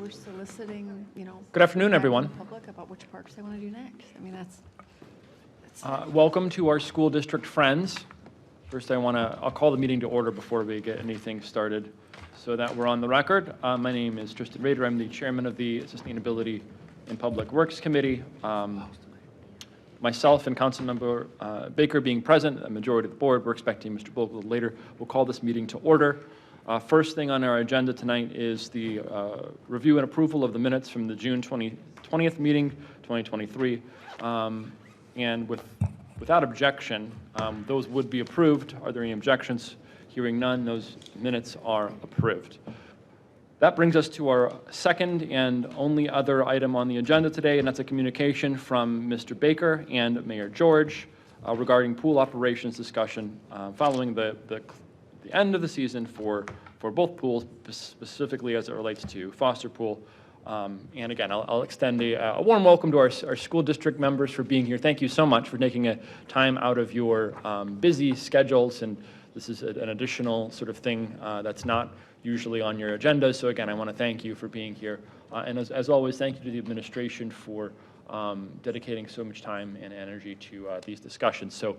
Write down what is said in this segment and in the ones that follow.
we're soliciting, Good afternoon, feedback from everyone. the public about which parks they want to do next. I mean, that's Welcome to our school district friends. First, I'll call the meeting to order before we get anything started so that we're on the record. My name is Tristan Rader. I'm the chairman of the Sustainability and Public Works Committee. Myself and Councilmember Baker being present, a majority of the board, we're expecting Mr. Bulk a little later. We'll call this meeting to order. First thing on our agenda tonight is the review and approval of the minutes from the June 20th meeting, 2023. And without objection, those would be approved. Are there any objections? Hearing none, those minutes are approved. That brings us to our second and only other item on the agenda today, and that's a communication from Mr. Baker and Mayor George regarding pool operations discussion following the end of the season for both pools, specifically as it relates to Foster Pool. And again, I'll extend a warm welcome to our school district members for being here. Thank you so much for taking a time out of your busy schedules, and this is an additional sort of thing that's not usually on your agenda. So again, I want to thank you for being here. And as always, thank you to the administration for dedicating so much time and energy to these discussions. So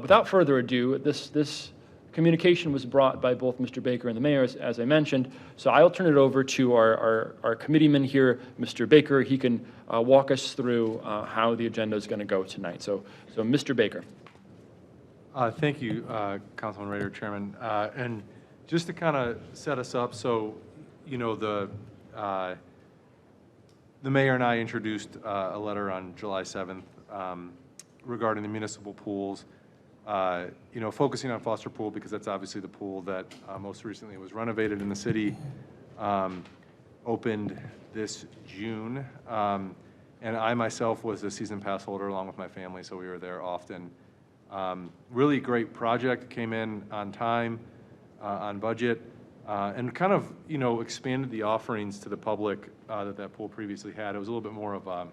without further ado, this communication was brought by both Mr. Baker and the mayor, as I mentioned. So I'll turn it over to our committeeman here, Mr. Baker. He can walk us through how the agenda is going to go tonight. So Mr. Baker. Thank you, Councilman Rader, Chairman. And just to kind of set us up, so the mayor and I introduced a letter on July 7th regarding the municipal pools. Focusing on Foster Pool because that's obviously the pool that most recently was renovated in the city, opened this June. And I myself was a season pass holder along with my family, so we were there often. Really great project, came in on time, on budget, and kind of, expanded the offerings to the public that pool previously had. It was a little bit more of a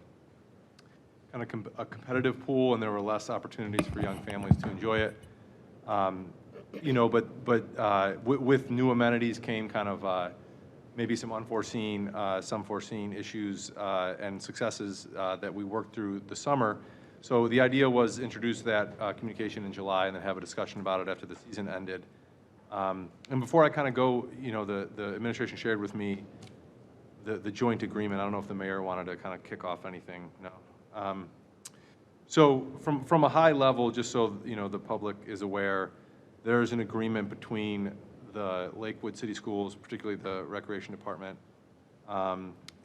kind of a competitive pool, and there were less opportunities for young families to enjoy it. With new amenities came kind of maybe some unforeseen, some foreseen issues and successes that we worked through the summer. So the idea was introduce that communication in July and then have a discussion about it after the season ended. And before I kind of go, the administration shared with me the joint agreement. I don't know if the mayor wanted to kind of kick off anything. No. So from a high level, just so the public is aware, there's an agreement between the Lakewood City Schools, particularly the Recreation Department,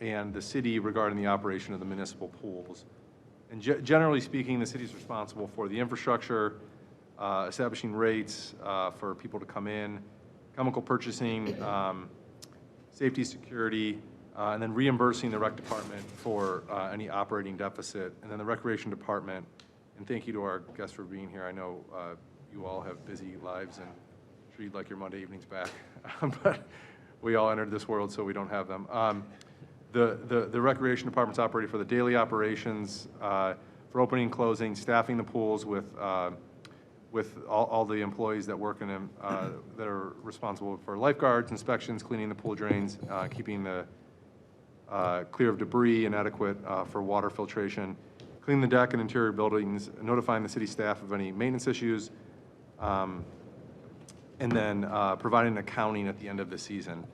and the city regarding the operation of the municipal pools. And generally speaking, the city is responsible for the infrastructure, establishing rates for people to come in, chemical purchasing, safety, security, and then reimbursing the rec department for any operating deficit. And then the recreation department, and thank you to our guests for being here. I know you all have busy lives and I'm sure you'd like your Monday evenings back, but we all entered this world, so we don't have them. The recreation department's operating for the daily operations, for opening and closing, staffing the pools with all the employees that work in them that are responsible for lifeguards, inspections, cleaning the pool drains, keeping the clear of debris and adequate for water filtration, clean the deck and interior buildings, notifying the city staff of any maintenance issues, and then providing accounting at the end of the season.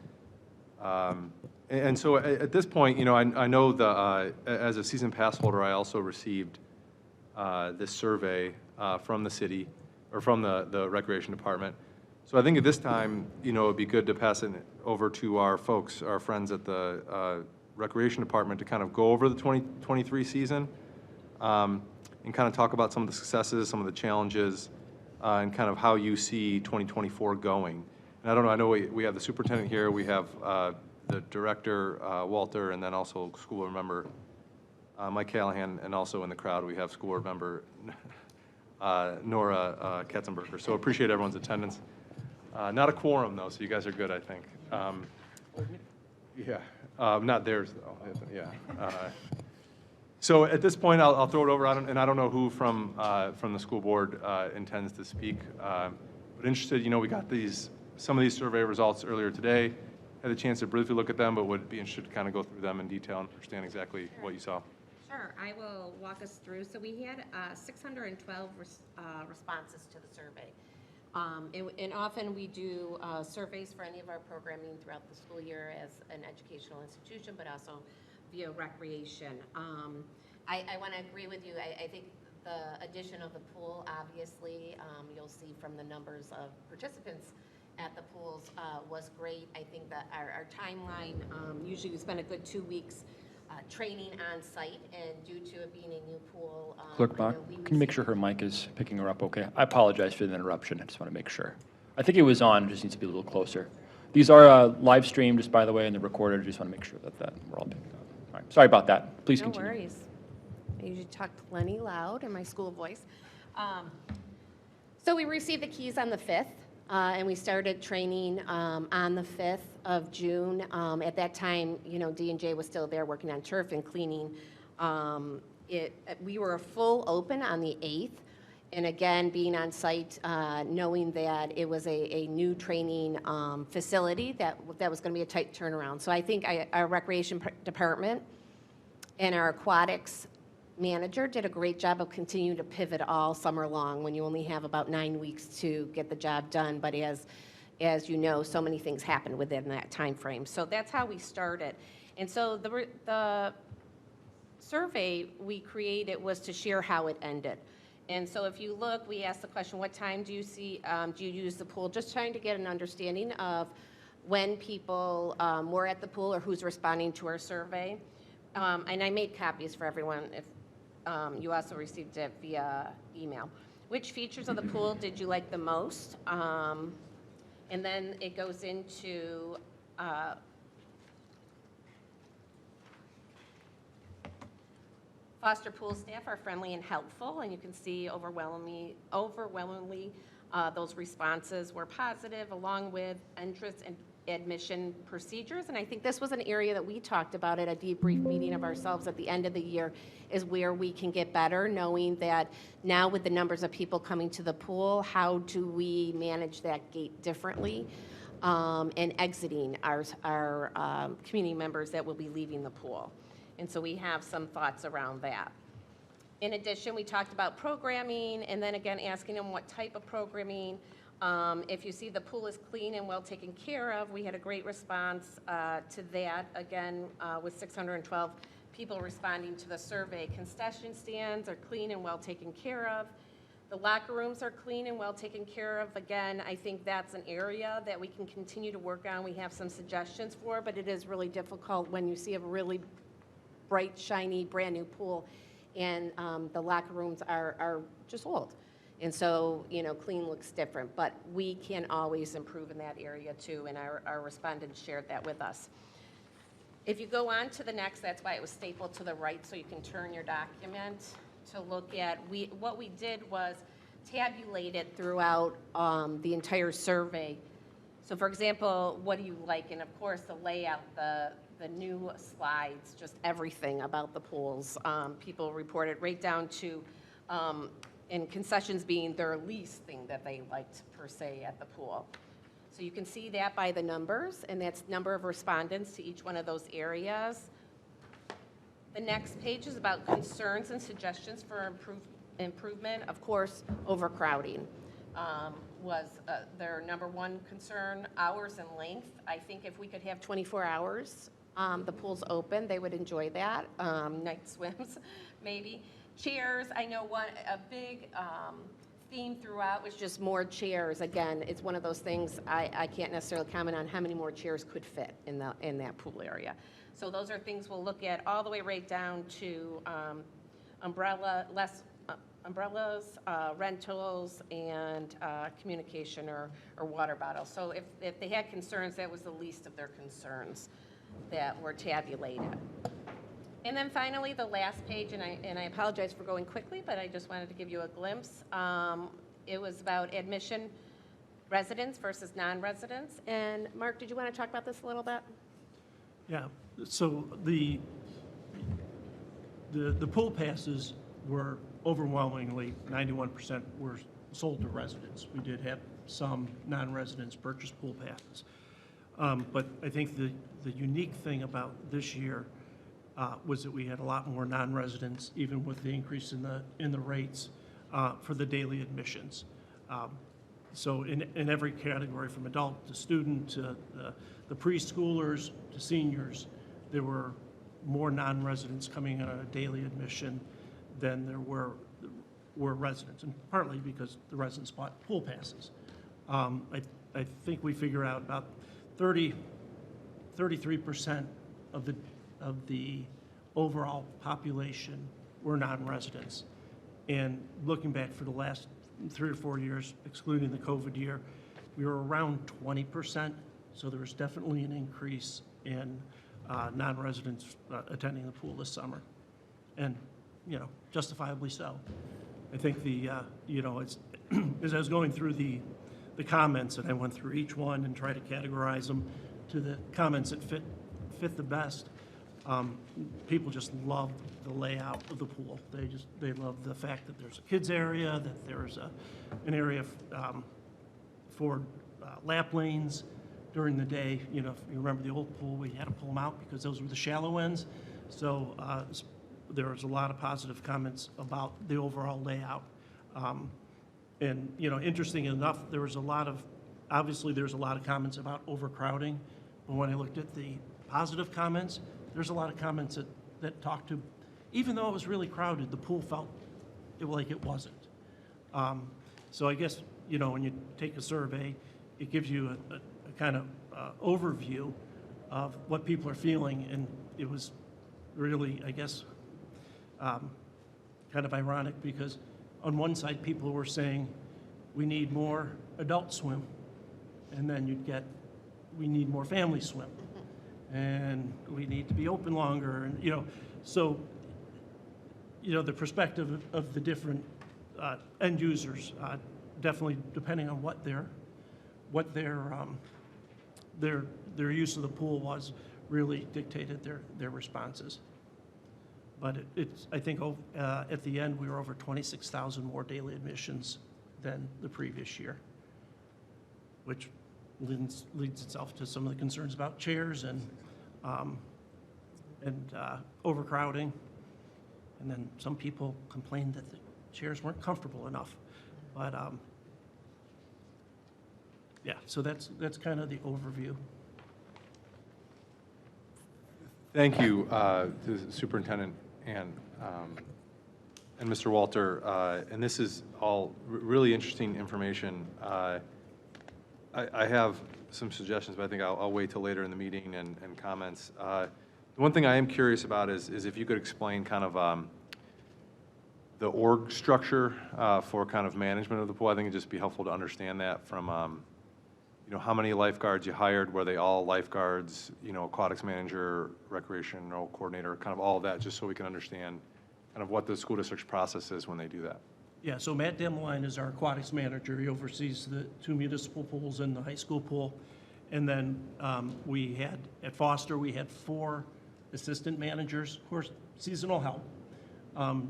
And so at this point, I know as a season pass holder, I also received this survey from the city, or from the recreation department. So I think at this time, it'd be good to pass it over to our folks, our friends at the recreation department to kind of go over the 2023 season and kind of talk about some of the successes, some of the challenges, and kind of how you see 2024 going. And I don't know, I know we have the superintendent here, we have the director, Walter, and then also school board member Mike Callahan, and also in the crowd we have school board member Nora Katzenberger. So appreciate everyone's attendance. Not a quorum though, so you guys are good, I think. Yeah, not theirs though. Yeah. So at this point, I'll throw it over, and I don't know who from the school board intends to speak, but interested. We got some of these survey results earlier today. had the chance to briefly look at them, but would be interested to kind of go through them in detail and understand exactly what you saw. Sure, I will walk us through. So we had 612 responses to the survey. And often we do surveys for any of our programming throughout the school year as an educational institution, but also via recreation. I want to agree with you. I think the addition of the pool, obviously, you'll see from the numbers of participants at the pools was great. I think that our timeline, usually we spend a good 2 weeks training on site, and due to it being a new pool. Clerk Bach, can you make sure her mic is picking her up okay? I apologize for the interruption. I just want to make sure. I think it was on, just needs to be a little closer. These are live streamed, just by the way, and they're recorded. Just want to make sure that we're all picking up. All right, sorry about that. Please No continue. worries. I usually talk plenty loud in my school voice. So we received the keys on the 5th, and we started training on the 5th of June. At that time, D&J was still there working on turf and cleaning. We were a full open on the 8th. And again, being on site, knowing that it was a new training facility, that was going to be a tight turnaround. So I think our recreation department and our aquatics manager did a great job of continuing to pivot all summer long when you only have about 9 weeks to get the job done. But as you know, so many things happen within that time frame. So that's how we started. And so the survey we created was to share how it ended. And so if you look, we asked the question, what time do you use the pool? Just trying to get an understanding of when people were at the pool or who's responding to our survey. And I made copies for everyone if you also received it via email. Which features of the pool did you like the most? And then it goes into foster pool staff are friendly and helpful, and you can see overwhelmingly those responses were positive, along with entrance and admission procedures. And I think this was an area that we talked about at a debrief meeting of ourselves at the end of the year, is where we can get better, knowing that now with the numbers of people coming to the pool, how do we manage that gate differently, and exiting our community members that will be leaving the pool. And so we have some thoughts around that. In addition, we talked about programming, and then again, asking them what type of programming. If you see the pool is clean and well taken care of, we had a great response to that, again, with 612 people responding to the survey. Concession stands are clean and well taken care of. The locker rooms are clean and well taken care of. Again, I think that's an area that we can continue to work on. We have some suggestions for, but it is really difficult when you see a really bright, shiny, brand-new pool, and the locker rooms are just old. And so, clean looks different, but we can always improve in that area too, and our respondents shared that with us. If you go on to the next, that's why it was stapled to the right, so you can turn your document to look at. What we did was tabulate it throughout the entire survey. So for example, what do you like? And of course, the layout, the new slides, just everything about the pools. People reported right down to, and concessions being their least thing that they liked per se at the pool. So you can see that by the numbers, and that's number of respondents to each one of those areas. The next page is about concerns and suggestions for improvement. Of course, overcrowding was their number one concern. Hours and length. I think if we could have 24 hours, the pool's open, they would enjoy that. Night swims, maybe. Chairs, I know a big theme throughout was just more chairs. Again, it's one of those things I can't necessarily comment on how many more chairs could fit in that pool area. So those are things we'll look at all the way right down to umbrellas, rentals, and communication or water bottles. So if they had concerns, that was the least of their concerns that were tabulated. And then finally, the last page, and I apologize for going quickly, but I just wanted to give you a glimpse. It was about admission residents versus non-residents. And Mark, did you want to talk about this a little bit? Yeah, so the pool passes were overwhelmingly, 91% were sold to residents. We did have some non-residents purchase pool passes. But I think the unique thing about this year was that we had a lot more non-residents, even with the increase in the rates for the daily admissions. So in every category, from adult to student to the preschoolers to seniors, there were more non-residents coming in on a daily admission than there were residents, and partly because the residents bought pool passes. I think we figure out about 33% of the overall population were non-residents. And looking back for the last 3 or 4 years, excluding the COVID year, we were around 20%. So there was definitely an increase in non-residents attending the pool this summer. And, justifiably so. I think it's, as I was going through the comments, and I went through each one and tried to categorize them to the comments that fit the best, people just love the layout of the pool. They love the fact that there's a kids area, that there's an area for lap lanes during the day. If you remember the old pool, we had to pull them out because those were the shallow ends. So there was a lot of positive comments about the overall layout. And, interesting enough, obviously there's a lot of comments about overcrowding, but when I looked at the positive comments, there's a lot of comments that talked to, even though it was really crowded, the pool felt like it wasn't. So I guess, when you take a survey, it gives you a kind of overview of what people are feeling, and it was really, I guess, kind of ironic because on one side, people were saying, we need more adult swim, and then you'd get, we need more family swim, and we need to be open longer, and, so, the perspective of the different end users, definitely depending on what their use of the pool was, really dictated their responses. But I think at the end, we were over 26,000 more daily admissions than the previous year, which leads itself to some of the concerns about chairs and overcrowding. And then some people complained that the chairs weren't comfortable enough. But yeah, so that's kind of the overview. Thank you to the Superintendent and Mr. Walter. And this is all really interesting information. I have some suggestions, but I think I'll wait till later in the meeting and comments. The one thing I am curious about is if you could explain kind of the org structure for kind of management of the pool. I think it'd just be helpful to understand that from how many lifeguards you hired, were they all lifeguards, aquatics manager, recreational coordinator, kind of all of that, just so we can understand kind of what the school district's process is when they do that. Yeah, so Matt Demline is our aquatics manager. He oversees the 2 municipal pools and the high school pool. And then we had, at Foster, we had 4 assistant managers, of course, seasonal help.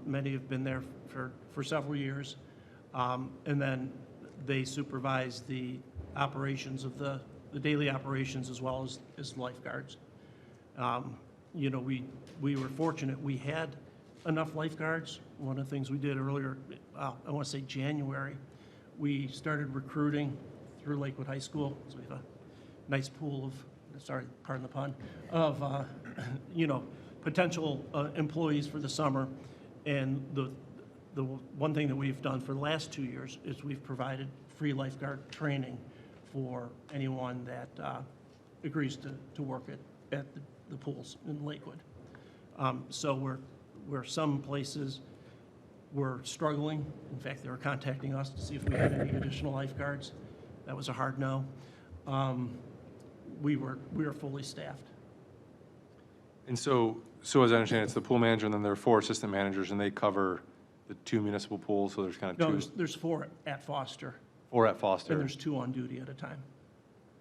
Many have been there for several years. And then they supervise the operations of the daily operations as well as lifeguards. We were fortunate. We had enough lifeguards. One of the things we did earlier, I want to say January, we started recruiting through Lakewood High School. So we have a nice pool of, sorry, pardon the pun, of, potential employees for the summer. And the one thing that we've done for the last 2 years is we've provided free lifeguard training for anyone that agrees to work at the pools in Lakewood. So where some places were struggling, in fact, they were contacting us to see if we had any additional lifeguards. That was a hard no. We were fully staffed. And so as I understand, it's the pool manager, and then there are 4 assistant managers, and they cover the 2 municipal pools, so there's kind of No, 2. there's 4 at Foster, 4 at Foster. and there's 2 on duty at a time.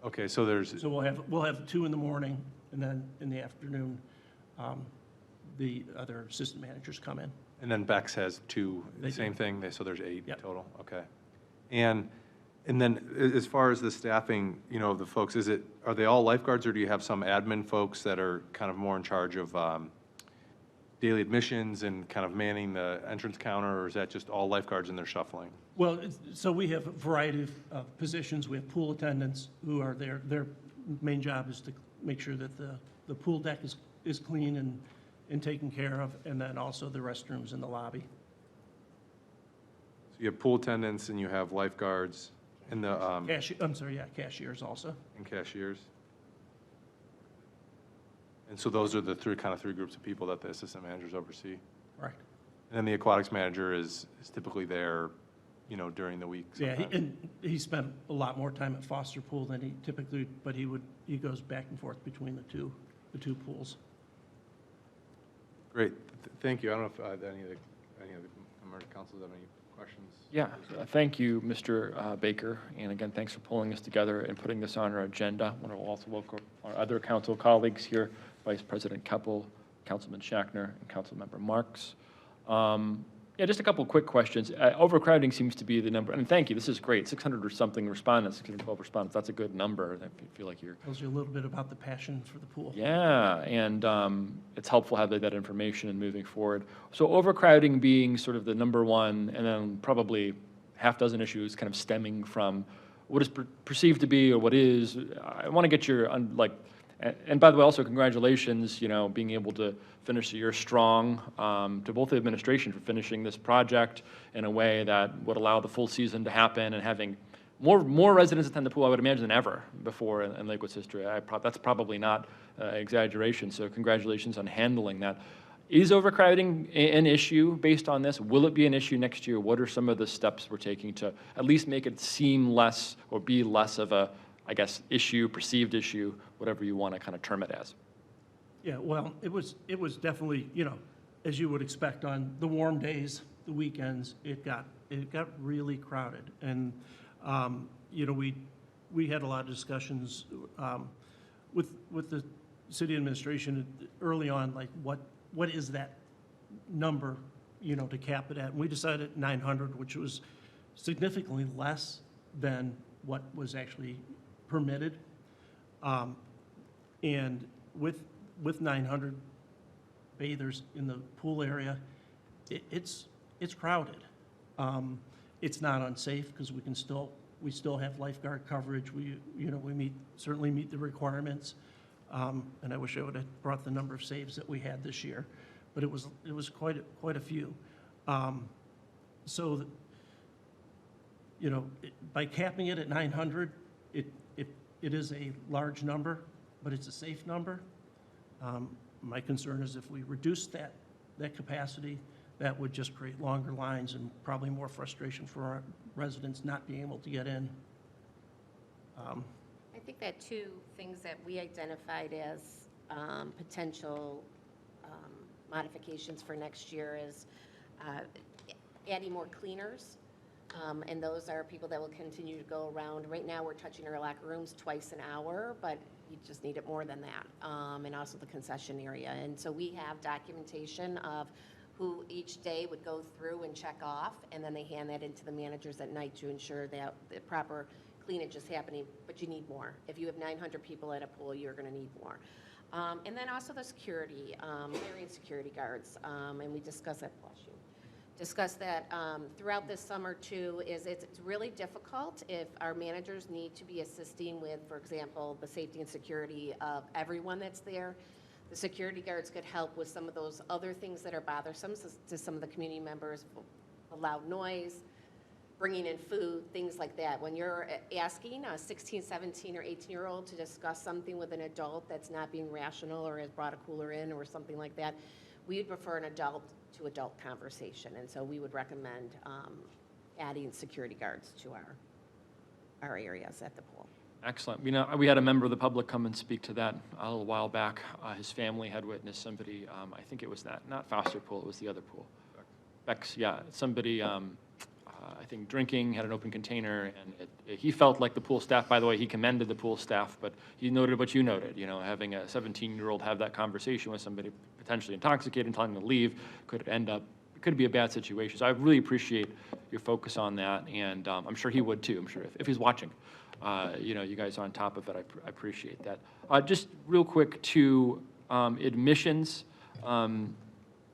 Okay, so there's, So we'll have 2 in the morning, and then in the afternoon, the other assistant managers come in. and then Bex has 2, They do. same thing, so there's 8 Yep. total, okay. And And then as far as the staffing, you know, the folks, are they all lifeguards, or do you have some admin folks that are kind of more in charge of daily admissions and kind of manning the entrance counter, or is that just all lifeguards and they're shuffling? Well, so we have a variety of positions. We have pool attendants who are there. Their main job is to make sure that the pool deck is clean and taken care of, and then also the restrooms in the lobby. So you have pool attendants and you have lifeguards and Cashiers also. and cashiers? And so those are the three groups of people that the assistant managers oversee? Correct. And then the aquatics manager is typically there, you know, during the week Yeah, sometimes? he spent a lot more time at Foster Pool than he typically, but he goes back and forth between the two pools. Great, thank you. I don't know if any of the member councils have any questions? Yeah, thank you, Mr. Baker, and again, thanks for pulling this together and putting this on our agenda. I want to also welcome our other council colleagues here, Vice President Keppel, Councilman Shackner, and Councilmember Marks. Yeah, just a couple of quick questions. Overcrowding seems to be the number, and thank you, this is great, 600 or something respondents, 612 respondents, that's a good number. I feel like you're Tells you a little bit about the passion for the pool. yeah, and it's helpful to have that information and moving forward. So overcrowding being sort of the number one, and then probably half dozen issues kind of stemming from what is perceived to be or what is. I want to get your, and by the way, also congratulations, you know, being able to finish the year strong, to both the administration for finishing this project in a way that would allow the full season to happen and having more residents attend the pool, I would imagine, than ever before in Lakewood's history. That's probably not exaggeration, so congratulations on handling that. Is overcrowding an issue based on this? Will it be an issue next year? What are some of the steps we're taking to at least make it seem less or be less of a, I guess, issue, perceived issue, whatever you want to kind of term it as? Yeah, well, it was definitely, you know, as you would expect on the warm days, the weekends, it got really crowded. And, you know, we had a lot of discussions with the city administration early on, like what is that number, you know, to cap it at? And we decided 900, which was significantly less than what was actually permitted. And with 900 bathers in the pool area, it's crowded. It's not unsafe because we still have lifeguard coverage. We certainly meet the requirements. And I wish I would have brought the number of saves that we had this year, but it was quite a few. So, you know, by capping it at 900, it is a large number, but it's a safe number. My concern is if we reduce that capacity, that would just create longer lines and probably more frustration for our residents not being able to get in. I think that two things that we identified as potential modifications for next year is adding more cleaners. And those are people that will continue to go around. Right now, we're touching our locker rooms twice an hour, but you just need it more than that. And also the concession area. And so we have documentation of who each day would go through and check off, and then they hand that into the managers at night to ensure that the proper cleanage is happening, but you need more. If you have 900 people at a pool, you're going to need more. And then also the security, hiring security guards, and we discussed that, throughout this summer too, is it's really difficult if our managers need to be assisting with, for example, the safety and security of everyone that's there. The security guards could help with some of those other things that are bothersome to some of the community members, the loud noise, bringing in food, things like that. When you're asking a 16, 17, or 18-year-old to discuss something with an adult that's not being rational or has brought a cooler in or something like that, we would prefer an adult-to-adult conversation. And so we would recommend adding security guards to our areas at the pool. Excellent. We had a member of the public come and speak to that a little while back. His family had witnessed somebody, I think it was not Foster Pool, it was the other pool. Beck's, yeah. Somebody, I think, drinking, had an open container, and he felt like the pool staff, by the way, he commended the pool staff, but he noted what you noted, you know, having a 17-year-old have that conversation with somebody potentially intoxicated and telling them to leave could be a bad situation. So I really appreciate your focus on that, and I'm sure he would too. I'm sure if he's watching, you guys are on top of it. I appreciate that. Just real quick to admissions.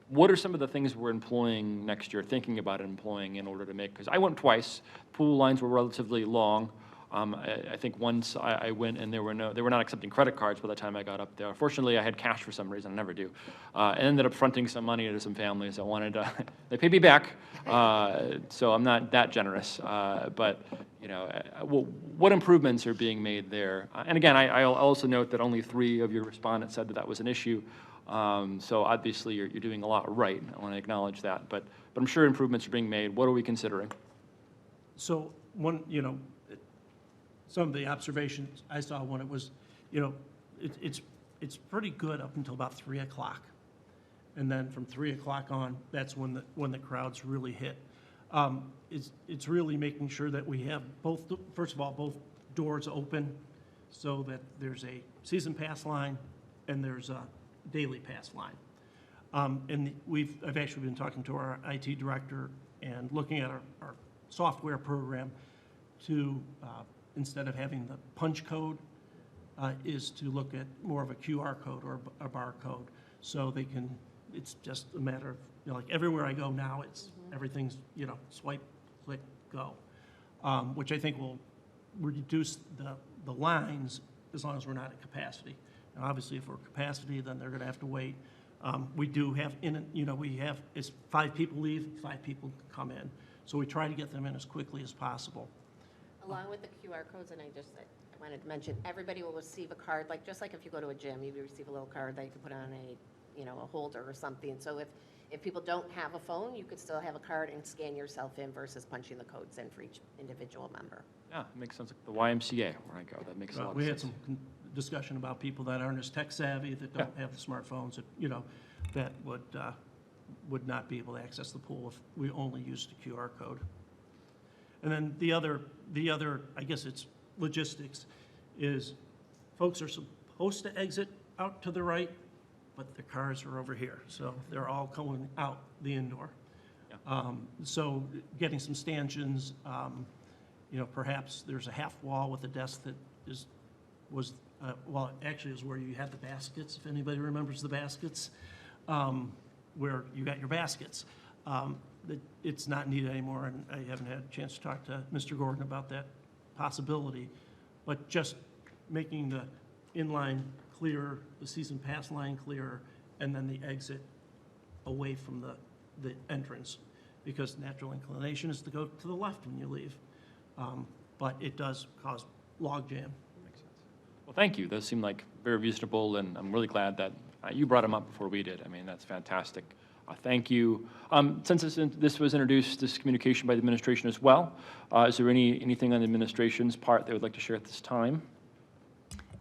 What are some of the things we're employing next year, thinking about employing in order to make, because I went twice, pool lines were relatively long. I think once I went and they were not accepting credit cards by the time I got up there. Fortunately, I had cash for some reason, I never do. And ended up fronting some money to some families that wanted to, they paid me back, so I'm not that generous. But, what improvements are being made there? And again, I'll also note that only 3 of your respondents said that was an issue. So obviously, you're doing a lot right. I want to acknowledge that. But I'm sure improvements are being made. What are we considering? So some of the observations I saw when it was, it's pretty good up until about 3 o'clock. And then from 3 o'clock on, that's when the crowds really hit. It's really making sure that we have first of all, both doors open so that there's a season pass line and there's a daily pass line. And I've actually been talking to our IT director and looking at our software program to, instead of having the punch code, is to look at more of a QR code or a barcode. So it's just a matter of, like everywhere I go now, everything's, swipe, click, go. Which I think will reduce the lines as long as we're not at capacity. Now, obviously, if we're at capacity, then they're gonna have to wait. We do have, it's 5 people leave, 5 people come in. So we try to get them in as quickly as possible. Along with the QR codes, and I wanted to mention, everybody will receive a card, just like if you go to a gym, you receive a little card that you can put on a holder or something. So if people don't have a phone, you could still have a card and scan yourself in versus punching the codes in for each individual member. Yeah, it makes sense. Like the YMCA where I go. That makes a lot of sense. We had some discussion about people that aren't as tech savvy, that don't have the smartphones, that would not be able to access the pool if we only used the QR code. And then the other, I guess it's logistics, is folks are supposed to exit out to the right, but the cars are over here, so they're all going out the indoor. Yeah. So getting some stanchions, perhaps there's a half wall with a desk that actually is where you had the baskets, if anybody remembers the baskets, where you got your baskets. It's not needed anymore, and I haven't had a chance to talk to Mr. Gordon about that possibility, but just making the inline clearer, the season pass line clearer, and then the exit away from the entrance, because natural inclination is to go to the left when you leave, but it does cause logjam. Makes sense. Well, thank you. Those seem like very reasonable, and I'm really glad that you brought them up before we did. I mean, that's fantastic. Thank you. Since this was introduced, this communication by the administration as well, is there anything on the administration's part they would like to share at this time?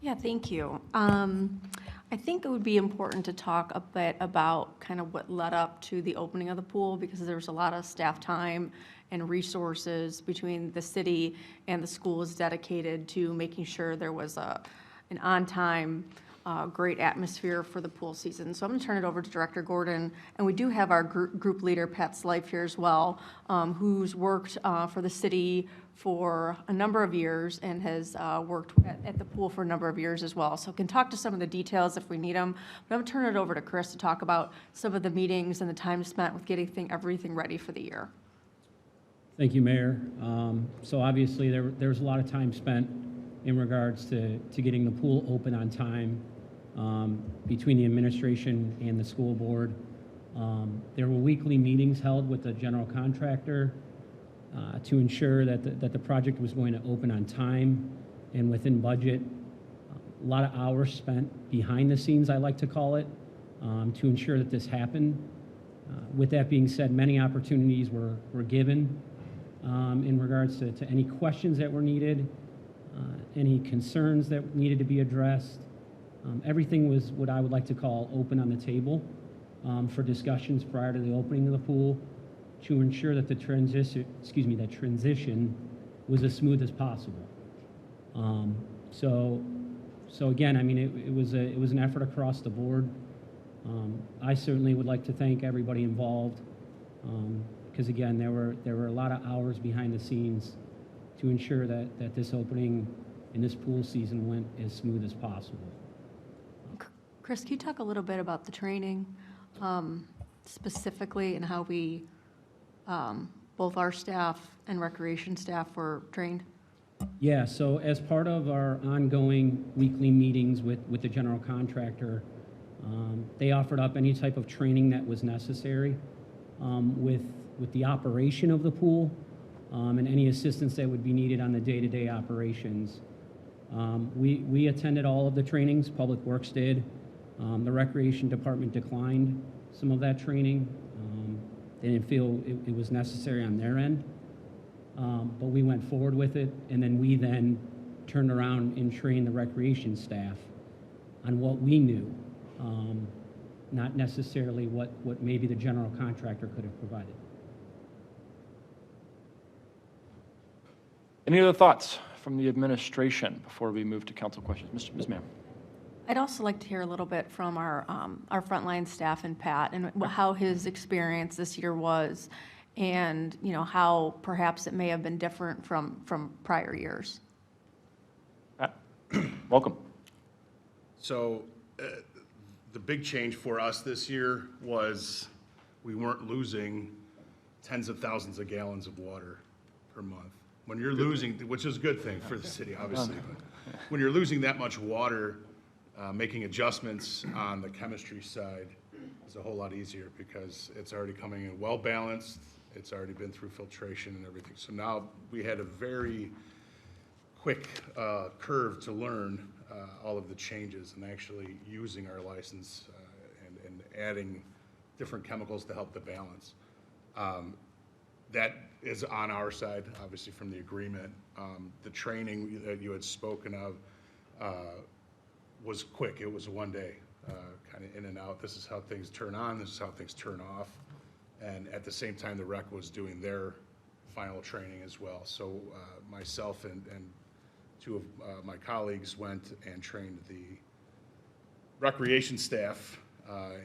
Yeah, thank you. I think it would be important to talk a bit about kind of what led up to the opening of the pool, because there was a lot of staff time and resources between the city and the schools dedicated to making sure there was an on-time, great atmosphere for the pool season. So I'm going to turn it over to Director Gordon, and we do have our group leader, Pat Slife, here as well, who's worked for the city for a number of years and has worked at the pool for a number of years as well. So can talk to some of the details if we need them. But I'm going to turn it over to Chris to talk about some of the meetings and the time spent with getting everything ready for the year. Thank you, Mayor. So obviously there was a lot of time spent in regards to getting the pool open on time between the administration and the school board. There were weekly meetings held with the general contractor to ensure that the project was going to open on time and within budget. A lot of hours spent behind the scenes, I like to call it, to ensure that this happened. With that being said, many opportunities were given in regards to any questions that were needed, any concerns that needed to be addressed. Everything was what I would like to call open on the table for discussions prior to the opening of the pool to ensure that the transition was as smooth as possible. So again, I mean, it was an effort across the board. I certainly would like to thank everybody involved. because again, there were a lot of hours behind the scenes to ensure that this opening and this pool season went as smooth as possible. Chris, can you talk a little bit about the training specifically and how we, both our staff and recreation staff were trained? Yeah, so as part of our ongoing weekly meetings with the general contractor, they offered up any type of training that was necessary with the operation of the pool and any assistance that would be needed on the day-to-day operations. We attended all of the trainings, Public Works did. The Recreation Department declined some of that training. They didn't feel it was necessary on their end. But we went forward with it, and then we turned around and trained the recreation staff on what we knew, not necessarily what maybe the general contractor could have provided. Any other thoughts from the administration before we move to council questions? Ms. Ma'am. I'd also like to hear a little bit from our frontline staff and Pat, and how his experience this year was, and, you know, how perhaps it may have been different from prior years. Pat, welcome. So the big change for us this year was we weren't losing tens of thousands of gallons of water per month. When you're losing, which is a good thing for the city, obviously, but when you're losing that much water, making adjustments on the chemistry side is a whole lot easier because it's already coming in well balanced. It's already been through filtration and everything. So now we had a very quick curve to learn all of the changes and actually using our license and adding different chemicals to help the balance. That is on our side, obviously, from the agreement. The training that you had spoken of was quick. It was one day, kind of in and out. This is how things turn on. This is how things turn off. And at the same time, the rec was doing their final training as well. So myself and two of my colleagues went and trained the recreation staff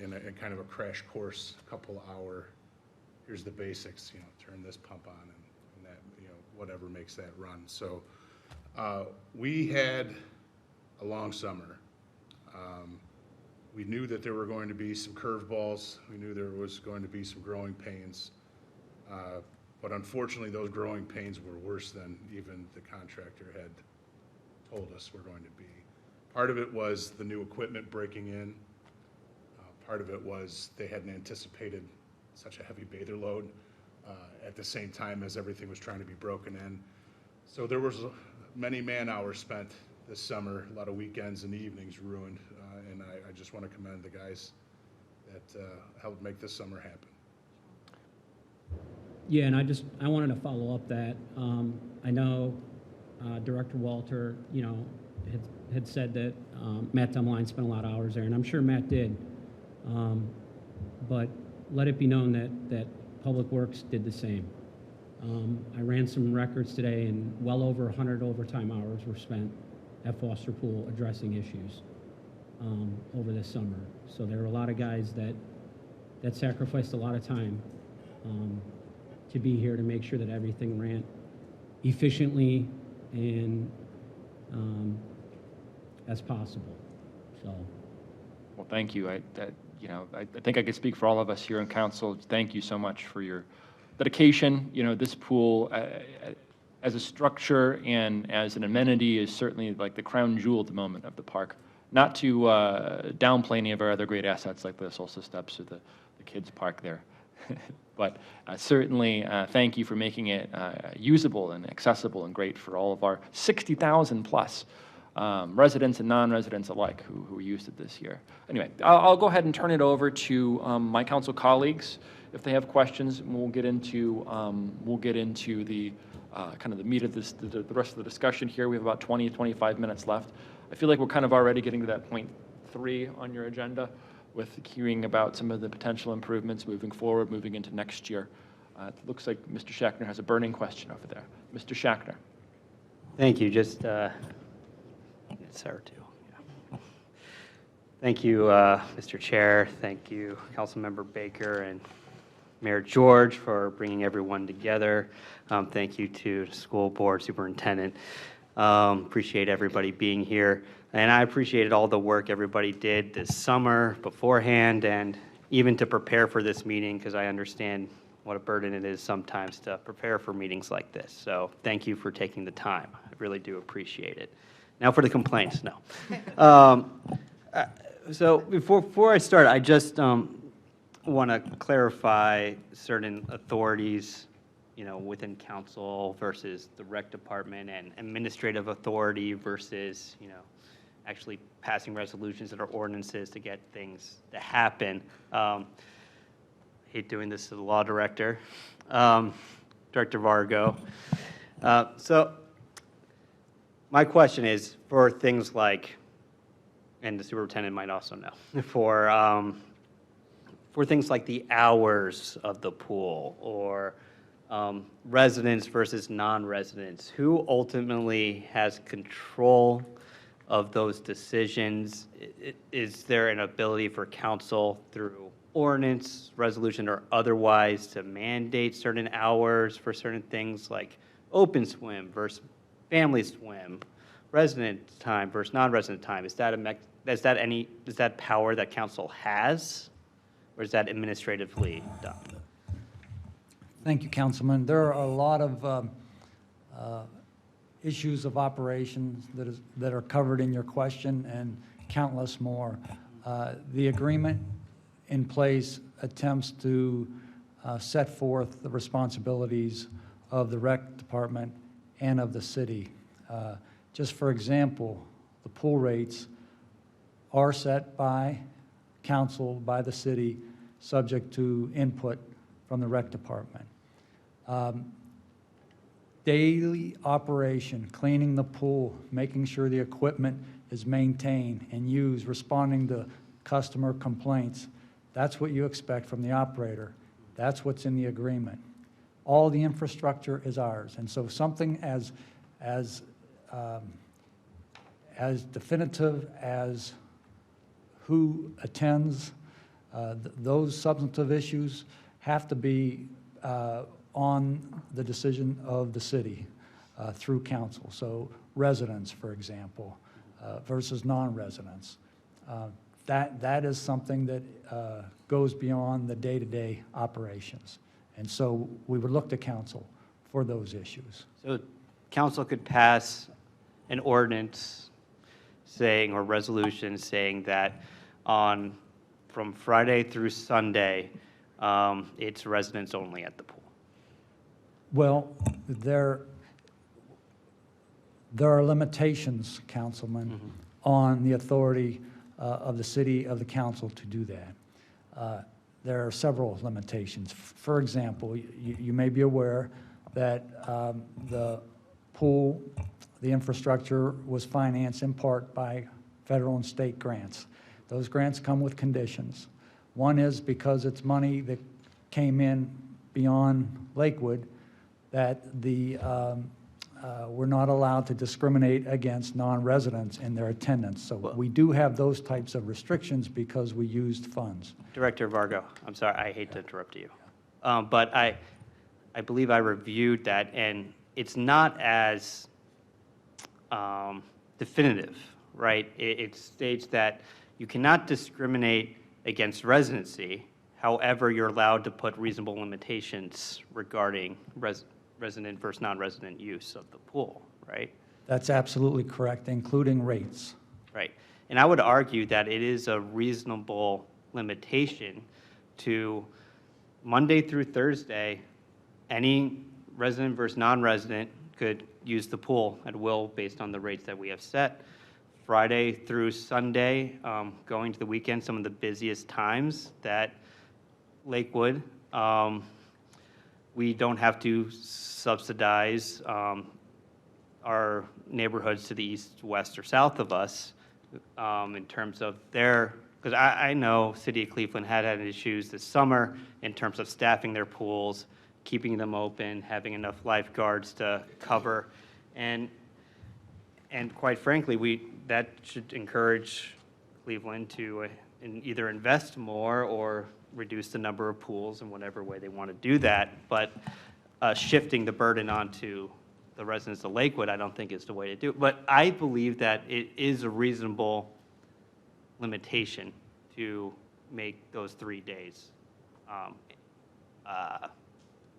in kind of a crash course, couple hour. Here's the basics, you know, turn this pump on and that, you know, whatever makes that run. So we had a long summer. We knew that there were going to be some curveballs. We knew there was going to be some growing pains. But unfortunately, those growing pains were worse than even the contractor had told us were going to be. Part of it was the new equipment breaking in. Part of it was they hadn't anticipated such a heavy bather load at the same time as everything was trying to be broken in. So there was many man-hours spent this summer, a lot of weekends and evenings ruined, and I just want to commend the guys that helped make this summer happen. Yeah, and I wanted to follow up that. I know Director Walter, you know, had said that Matt Dumline spent a lot of hours there, and I'm sure Matt did. But let it be known that Public Works did the same. I ran some records today, and well over 100 overtime hours were spent at Foster Pool addressing issues over this summer. So there were a lot of guys that sacrificed a lot of time to be here to make sure that everything ran efficiently and as possible. So. Well, thank you. I think I could speak for all of us here in council. Thank you so much for your dedication. You know, this pool, as a structure and as an amenity, is certainly like the crown jewel at the moment of the park. Not to downplay any of our other great assets like the Solstice Steps or the kids' park there. But certainly, thank you for making it usable and accessible and great for all of our 60,000 plus residents and non-residents alike who used it this year. Anyway, I'll go ahead and turn it over to my council colleagues if they have questions. And we'll get into the kind of the meat of this, the rest of the discussion here. We have about 20, 25 minutes left. I feel like we're kind of already getting to that point 3 on your agenda, with hearing about some of the potential improvements moving forward, moving into next year. It looks like Mr. Schachner has a burning question over there. Mr. Schachner. Thank you. Just Sarah too. Yeah. Thank you, Mr. Chair. Thank you, Councilmember Baker and Mayor George for bringing everyone together. Thank you to the school board superintendent. Appreciate everybody being here. And I appreciated all the work everybody did this summer beforehand and even to prepare for this meeting, because I understand what a burden it is sometimes to prepare for meetings like this. So thank you for taking the time. I really do appreciate it. Now for the complaints, no. So before I start, I just want to clarify certain authorities, within council versus the rec department, and administrative authority versus, actually passing resolutions that are ordinances to get things to happen. Hate doing this to the law director, Director Vargo. So my question is for things like, and the superintendent might also know, for things like the hours of the pool or residents versus non-residents, who ultimately has control of those decisions? Is there an ability for council through ordinance, resolution, or otherwise to mandate certain hours for certain things like open swim versus family swim, resident time versus non-resident time? Is that power that council has, or is that administratively done? Thank you, Councilman. There are a lot of issues of operations that are covered in your question, and countless more. The agreement in place attempts to set forth the responsibilities of the rec department and of the city. Just for example, the pool rates are set by council, by the city, subject to input from the rec department. Daily operation, cleaning the pool, making sure the equipment is maintained and used, responding to customer complaints, that's what you expect from the operator. That's what's in the agreement. All the infrastructure is ours. And so something as definitive as who attends, those substantive issues have to be on the decision of the city through council. So residents, for example, versus non-residents. That is something that goes beyond the day-to-day operations. And so we would look to council for those issues. So council could pass an ordinance saying, or resolution saying that from Friday through Sunday, it's residents only at the pool. Well, there are limitations, Councilman, on the authority of the city, of the council to do that. There are several limitations. For example, you may be aware that the pool, the infrastructure was financed in part by federal and state grants. Those grants come with conditions. One is because it's money that came in beyond Lakewood, that we're not allowed to discriminate against non-residents in their attendance. So we do have those types of restrictions because we used funds. Director Vargo, I'm sorry, I hate to interrupt you. But I believe I reviewed that, and it's not as definitive, right? It states that you cannot discriminate against residency. However, you're allowed to put reasonable limitations regarding resident versus non-resident use of the pool, right? That's absolutely correct, including rates. Right. And I would argue that it is a reasonable limitation to Monday through Thursday, any resident versus non-resident could use the pool at will based on the rates that we have set. Friday through Sunday, going to the weekend, some of the busiest times that Lakewood, we don't have to subsidize our neighborhoods to the east, west, or south of us in terms of their, because I know City of Cleveland had issues this summer in terms of staffing their pools, keeping them open, having enough lifeguards to cover, and quite frankly, that should encourage Cleveland to either invest more or reduce the number of pools in whatever way they want to do that, but shifting the burden onto the residents of Lakewood, I don't think is the way to do it. But I believe that it is a reasonable limitation to make those 3 days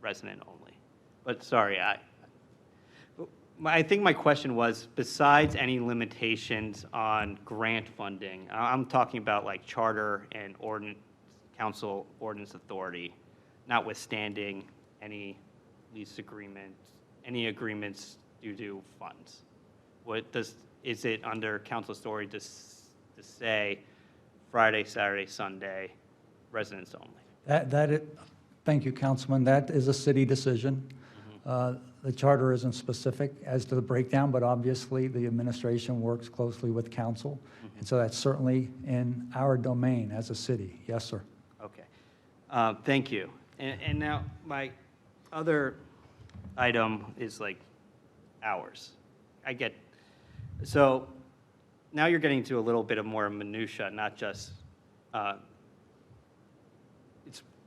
resident only. But sorry, I think my question was, besides any limitations on grant funding, I'm talking about like charter and council ordinance authority, notwithstanding any lease agreements, any agreements due to funds. Is it under council authority to say Friday, Saturday, Sunday, residents only? Thank you, Councilman. That is a city decision. The charter isn't specific as to the breakdown, but obviously the administration works closely with council. And so that's certainly in our domain as a city. Yes, sir. Okay. Thank you. And now my other item is like hours. So now you're getting to a little bit of more minutia, not just,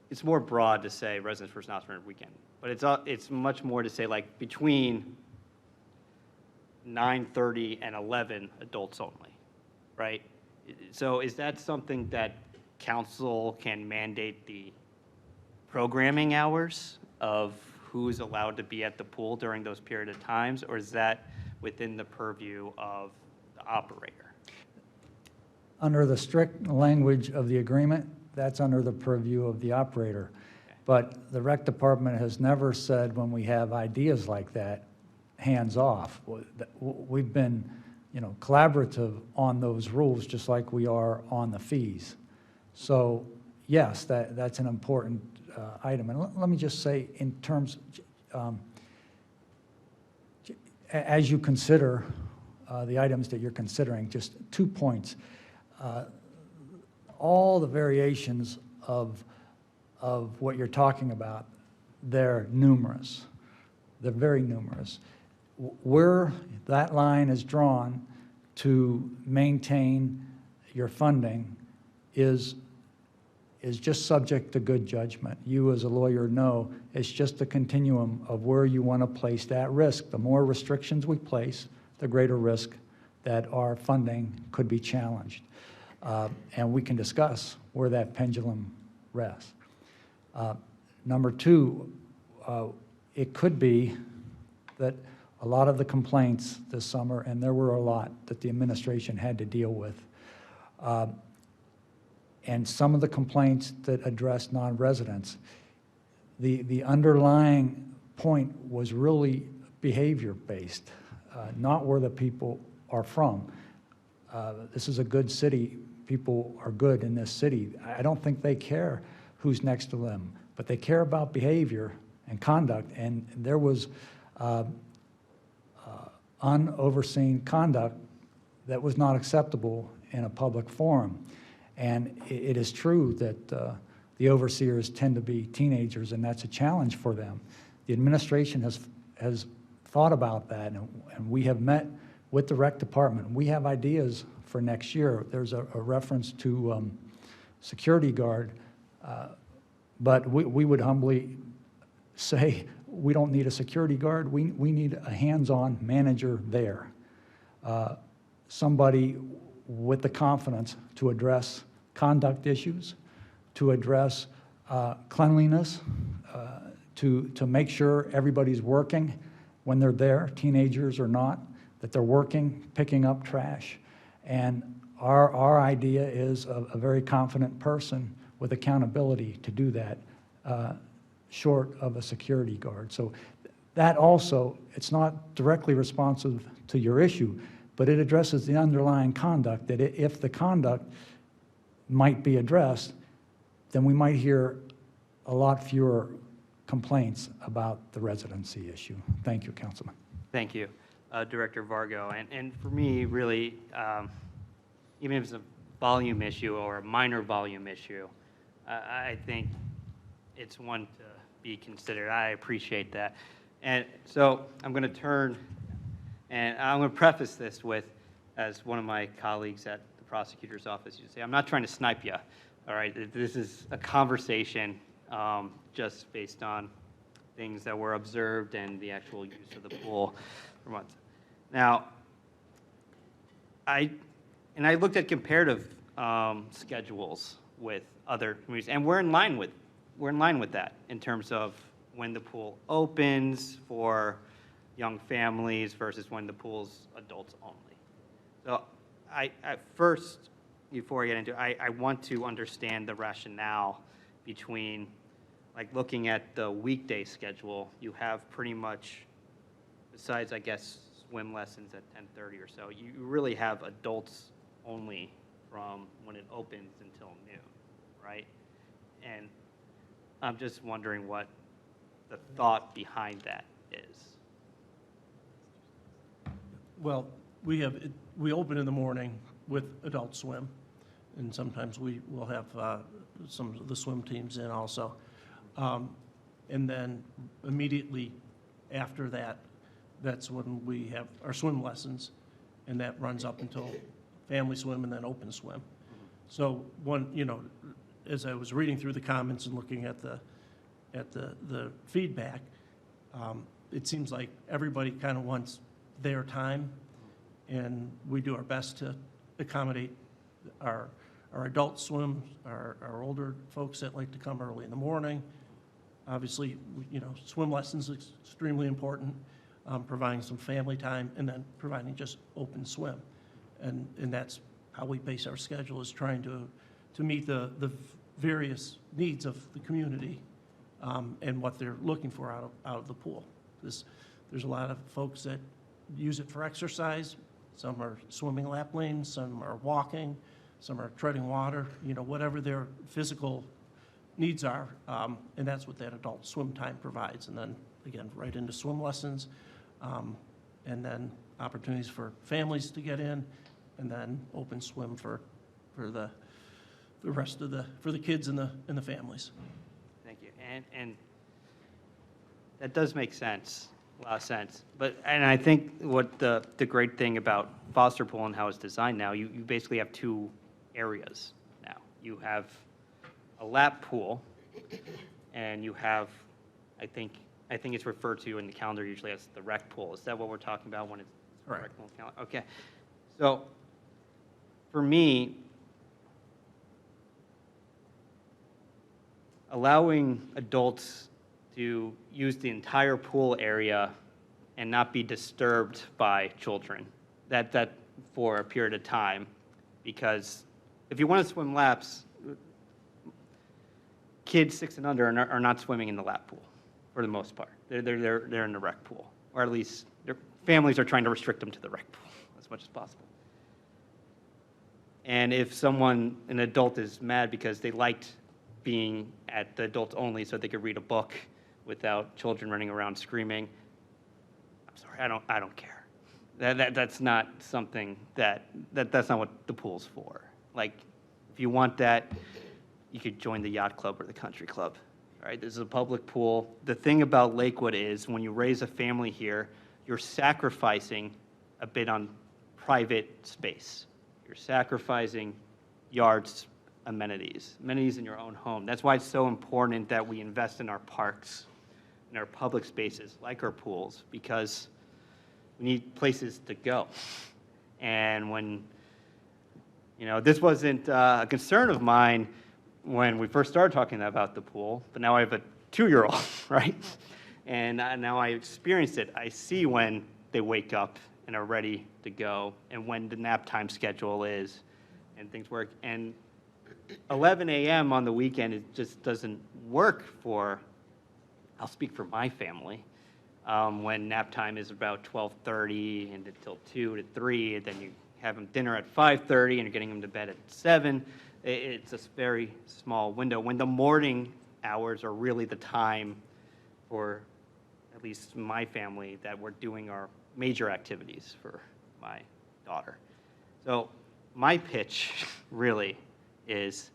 it's more broad to say residents first announcement weekend, but it's much more to say like between 9:30 and 11, adults only, right? So is that something that council can mandate the programming hours of who's allowed to be at the pool during those period of times, or is that within the purview of the operator? Under the strict language of the agreement, that's under the purview of the operator. Okay. But the rec department has never said when we have ideas like that, hands off. We've been, collaborative on those rules, just like we are on the fees. So yes, that's an important item. And let me just say, in terms, as you consider the items that you're considering, just 2 points. All the variations of what you're talking about, they're numerous. They're very numerous. Where that line is drawn to maintain your funding is just subject to good judgment. You as a lawyer know it's just a continuum of where you want to place that risk. The more restrictions we place, the greater risk that our funding could be challenged. And we can discuss where that pendulum rests. Number two, it could be that a lot of the complaints this summer, and there were a lot that the administration had to deal with, and some of the complaints that addressed non-residents, the underlying point was really behavior-based, not where the people are from. This is a good city. People are good in this city. I don't think they care who's next to them, but they care about behavior and conduct, and there was unoverseen conduct that was not acceptable in a public forum. And it is true that the overseers tend to be teenagers, and that's a challenge for them. The administration has thought about that, and we have met with the rec department. We have ideas for next year. There's a reference to security guard, but we would humbly say we don't need a security guard. We need a hands-on manager there, somebody with the confidence to address conduct issues, to address cleanliness, to make sure everybody's working when they're there, teenagers or not, that they're working, picking up trash. And our idea is a very confident person with accountability to do that, short of a security guard. So that also, it's not directly responsive to your issue, but it addresses the underlying conduct, that if the conduct might be addressed, then we might hear a lot fewer complaints about the residency issue. Thank you, Councilman. Thank you, Director Vargo. And for me, really, even if it's a volume issue or a minor volume issue, I think it's one to be considered. I appreciate that. And so I'm going to turn, and I'm going to preface this with, as one of my colleagues at the prosecutor's office used to say, I'm not trying to snipe you, all right, this is a conversation just based on things that were observed and the actual use of the pool for months. Now, I looked at comparative schedules with other communities, and we're in line with that in terms of when the pool opens for young families versus when the pool's adults only. So first, before I get into it, I want to understand the rationale between, like, looking at the weekday schedule. You have pretty much, besides, I guess, swim lessons at 10:30 or so, you really have adults only from when it opens until noon, right? And I'm just wondering what the thought behind that is. Well, we open in the morning with adult swim, and sometimes we will have some of the swim teams in also. And then immediately after that, that's when we have our swim lessons, and that runs up until family swim and then open swim. So as I was reading through the comments and looking at the feedback, it seems like everybody kind of wants their time, and we do our best to accommodate our adult swim, our older folks that like to come early in the morning. Obviously, swim lessons is extremely important, providing some family time, and then providing just open swim. And that's how we base our schedule, is trying to meet the various needs of the community and what they're looking for out of the pool. There's a lot of folks that use it for exercise. Some are swimming lap lanes, some are walking, some are treading water, whatever their physical needs are, and that's what that adult swim time provides. And then, again, right into swim lessons, and then opportunities for families to get in, and then open swim for the rest of for the kids and the families. Thank you. And that does make sense, a lot of sense. And I think what the great thing about Foster Pool and how it's designed now, you basically have two areas now. You have a lap pool, and you have, I think it's referred to in the calendar usually as the rec pool. Is that what we're talking about when it's Correct. rec pool calendar? Okay. So for me, allowing adults to use the entire pool area and not be disturbed by children, that for a period of time, because if you want to swim laps, kids 6 and under are not swimming in the lap pool for the most part. They're in the rec pool, or at least their families are trying to restrict them to the rec pool as much as possible. And if an adult is mad because they liked being at the adults only so they could read a book without children running around screaming, I'm sorry, I don't care. That's not something that's not what the pool's for. Like, if you want that, you could join the yacht club or the country club. All right, this is a public pool. The thing about Lakewood is when you raise a family here, you're sacrificing a bit on private space. You're sacrificing yards, amenities in your own home. That's why it's so important that we invest in our parks, in our public spaces like our pools, because we need places to go. And when, this wasn't a concern of mine when we first started talking about the pool, but now I have a 2-year-old, right? And now I experienced it. I see when they wake up and are ready to go, and when the nap time schedule is, and things work. And 11 a.m. on the weekend, it just doesn't work I'll speak for my family, when nap time is about 12:30 and until 2 to 3, and then you have them dinner at 5:30 and you're getting them to bed at 7. It's a very small window when the morning hours are really the time for at least my family that we're doing our major activities for my daughter. So my pitch really is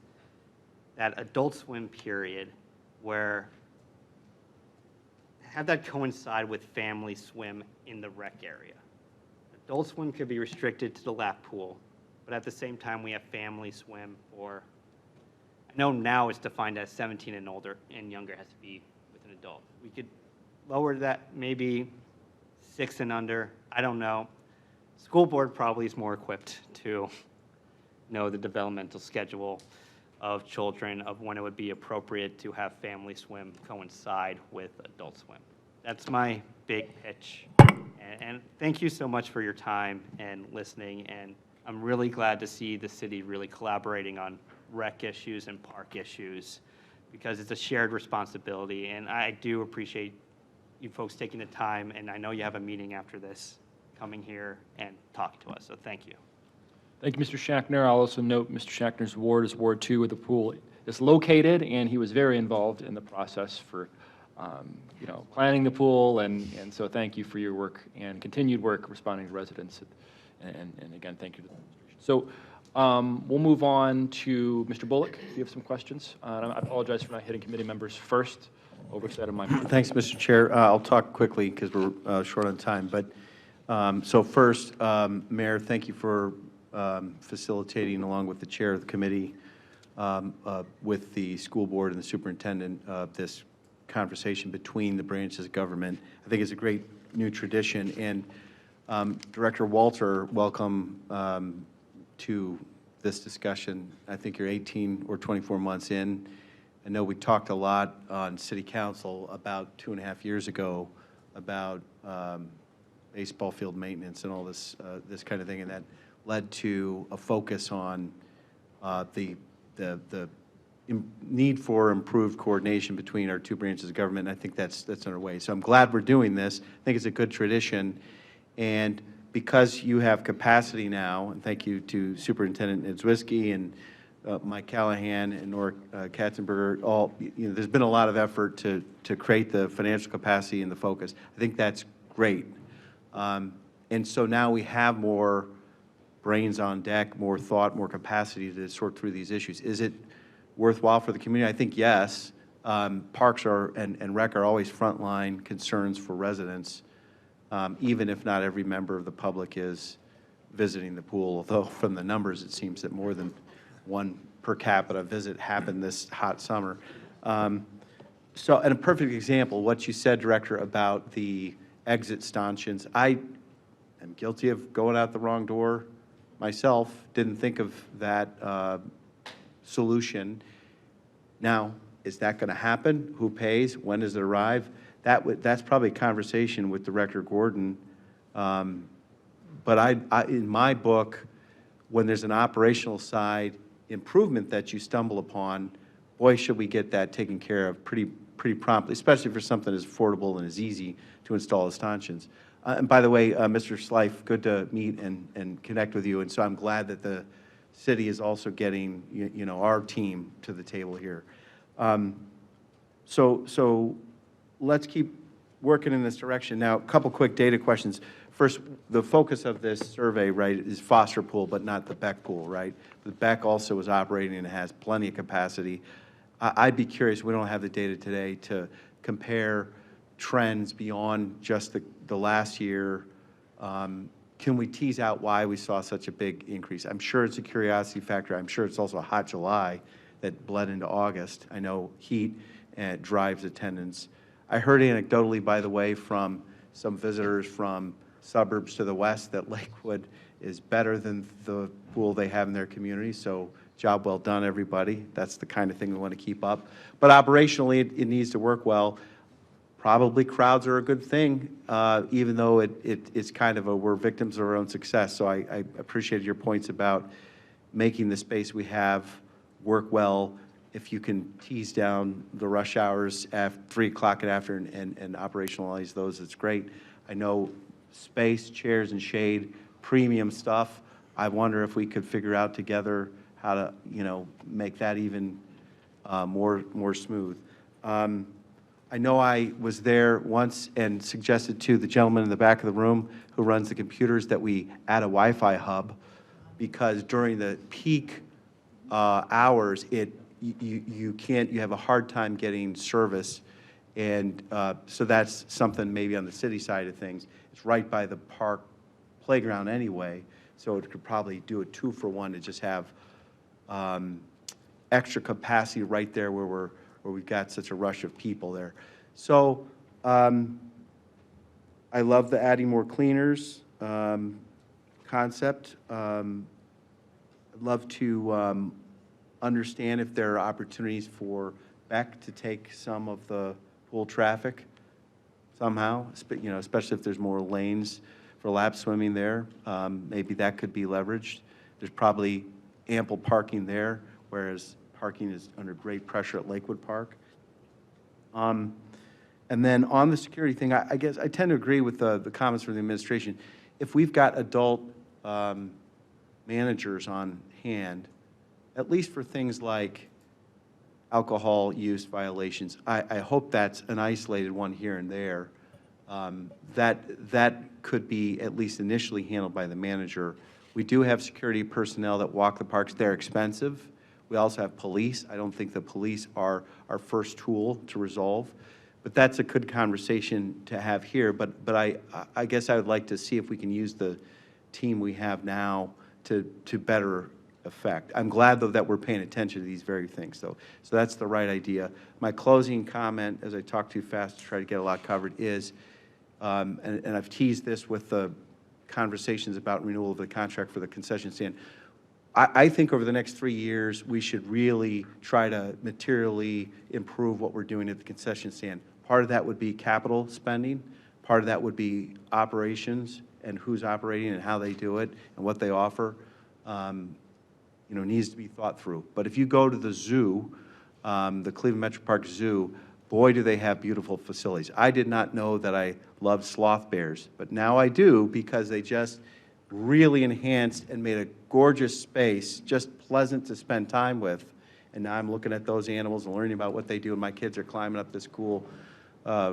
that adult swim period where have that coincide with family swim in the rec area. Adult swim could be restricted to the lap pool, but at the same time we have family swim for know now it's defined as 17 and older, and younger has to be with an adult. We could lower that maybe 6 and under, I don't know. School board probably is more equipped to know the developmental schedule of children, of when it would be appropriate to have family swim coincide with adult swim. That's my big pitch. And thank you so much for your time and listening, and I'm really glad to see the city really collaborating on rec issues and park issues, because it's a shared responsibility, and I do appreciate you folks taking the time, and I know you have a meeting after this, coming here and talking to us, so thank you. Thank you, Mr. Shackner. I'll also note Mr. Shackner's ward is Ward 2, where the pool is located, and he was very involved in the process for, planning the pool, and so thank you for your work and continued work responding to residents, and again, thank you to the administration. So we'll move on to Mr. Bullock. Do you have some questions? I apologize for not hitting committee members first. Oversight of my part. Thanks, Mr. Chair. I'll talk quickly because we're short on time. But so first, Mayor, thank you for facilitating, along with the chair of the committee, with the school board and the superintendent, this conversation between the branches of government. I think it's a great new tradition. And Director Walter, welcome to this discussion. I think you're 18 or 24 months in. I know we talked a lot on City Council about 2.5 years ago about baseball field maintenance and all this this kind of thing, and that led to a focus on the need for improved coordination between our two branches of government. And I think that's underway. So I'm glad we're doing this. I think it's a good tradition, and because you have capacity now, and thank you to Superintendent Niedzwiecki and Mike Callahan and Nora Katzenberger, all, there's been a lot of effort to create the financial capacity and the focus. I think that's great. And so now we have more brains on deck, more thought, more capacity to sort through these issues. Is it worthwhile for the community? I think yes. Parks and rec are always frontline concerns for residents, even if not every member of the public is visiting the pool, although from the numbers it seems that more than one per capita visit happened this hot summer. And a perfect example, what you said, Director, about the exit stanchions. I am guilty of going out the wrong door myself, didn't think of that solution. Now, is that going to happen? Who pays? When does it arrive? That's probably a conversation with Director Gordon. But in my book, when there's an operational side improvement that you stumble upon, boy, should we get that taken care of pretty promptly, especially for something as affordable and as easy to install as stanchions. And by the way, Mr. Schleif, good to meet and connect with you. And so I'm glad that the city is also getting our team to the table here. So let's keep working in this direction. Now, a couple quick data questions. First, the focus of this survey, right, is Foster Pool, but not the Beck Pool, right? The Beck also is operating and has plenty of capacity. I'd be curious, we don't have the data today, to compare trends beyond just the last year. Can we tease out why we saw such a big increase? I'm sure it's a curiosity factor. I'm sure it's also a hot July that bled into August. I know heat drives attendance. I heard anecdotally, by the way, from some visitors from suburbs to the west that Lakewood is better than the pool they have in their community. So job well done, everybody. That's the kind of thing we want to keep up. But operationally, it needs to work well. Probably crowds are a good thing, even though it's kind of we're victims of our own success. So I appreciated your points about making the space we have work well. If you can tease down the rush hours at 3 o'clock and after and operationalize those, it's great. I know space, chairs, and shade, premium stuff. I wonder if we could figure out together how to, make that even more smooth. I know I was there once and suggested to the gentleman in the back of the room who runs the computers that we add a Wi-Fi hub, because during the peak hours, you have a hard time getting service, and so that's something maybe on the city side of things. It's right by the park playground anyway, so it could probably do a 2-for-1 to just have extra capacity right there where we've got such a rush of people there. So I love the adding more cleaners concept. I'd love to understand if there are opportunities for Beck to take some of the pool traffic somehow, you know, especially if there's more lanes for lap swimming there. Maybe that could be leveraged. There's probably ample parking there, whereas parking is under great pressure at Lakewood Park. And then on the security thing, I guess I tend to agree with the comments from the administration. If we've got adult managers on hand, at least for things like alcohol use violations, I hope that's an isolated one here and there. That could be at least initially handled by the manager. We do have security personnel that walk the parks. They're expensive. We also have police. I don't think the police are our first tool to resolve. But that's a good conversation to have here. But I guess I would like to see if we can use the team we have now to better effect. I'm glad, though, that we're paying attention to these very things, though. So that's the right idea. My closing comment, as I talk too fast to try to get a lot covered, is, and I've teased this with the conversations about renewal of the contract for the concession stand, I think over the next 3 years, we should really try to materially improve what we're doing at the concession stand. Part of that would be capital spending. Part of that would be operations and who's operating and how they do it and what they offer. You know, needs to be thought through. But if you go to the zoo, the Cleveland Metro Park Zoo, boy, do they have beautiful facilities. I did not know that I loved sloth bears, but now I do, because they just really enhanced and made a gorgeous space, just pleasant to spend time with. And now I'm looking at those animals and learning about what they do, and my kids are climbing up this cool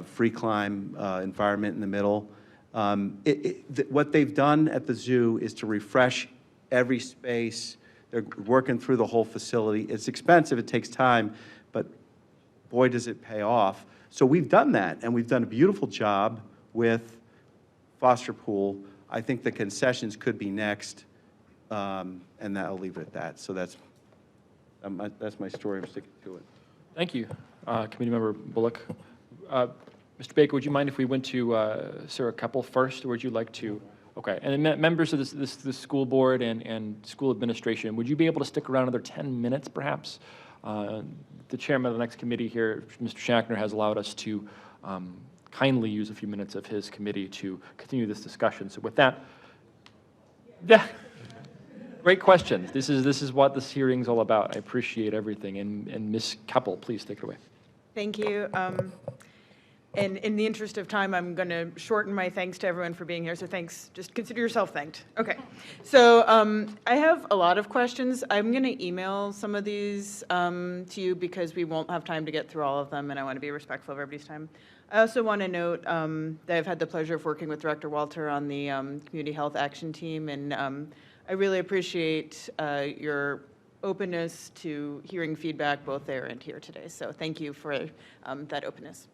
free climb environment in the middle. What they've done at the zoo is to refresh every space. They're working through the whole facility. It's expensive, it takes time, but boy, does it pay off. So we've done that, and we've done a beautiful job with Foster Pool. I think the concessions could be next, and I'll leave it at that. So that's my story. I'm sticking to it. Thank you, Committee Member Bullock. Mr. Baker, would you mind if we went to Sarah Keppel first, or would you like to? Okay, and then members of this school board and school administration, would you be able to stick around another 10 minutes, perhaps? The chairman of the next committee here, Mr. Shackner, has allowed us to kindly use a few minutes of his committee to continue this discussion. So with that, yeah, great questions. This is what this hearing's all about. I appreciate everything. And Ms. Keppel, please take it away. Thank you. And in the interest of time, I'm going to shorten my thanks to everyone for being here. So thanks. Just consider yourself thanked. Okay. So I have a lot of questions. I'm going to email some of these to you because we won't have time to get through all of them, and I want to be respectful of everybody's time. I also want to note that I've had the pleasure of working with Director Walter on the Community Health Action Team, and I really appreciate your openness to hearing feedback both there and here today. So thank you for that openness.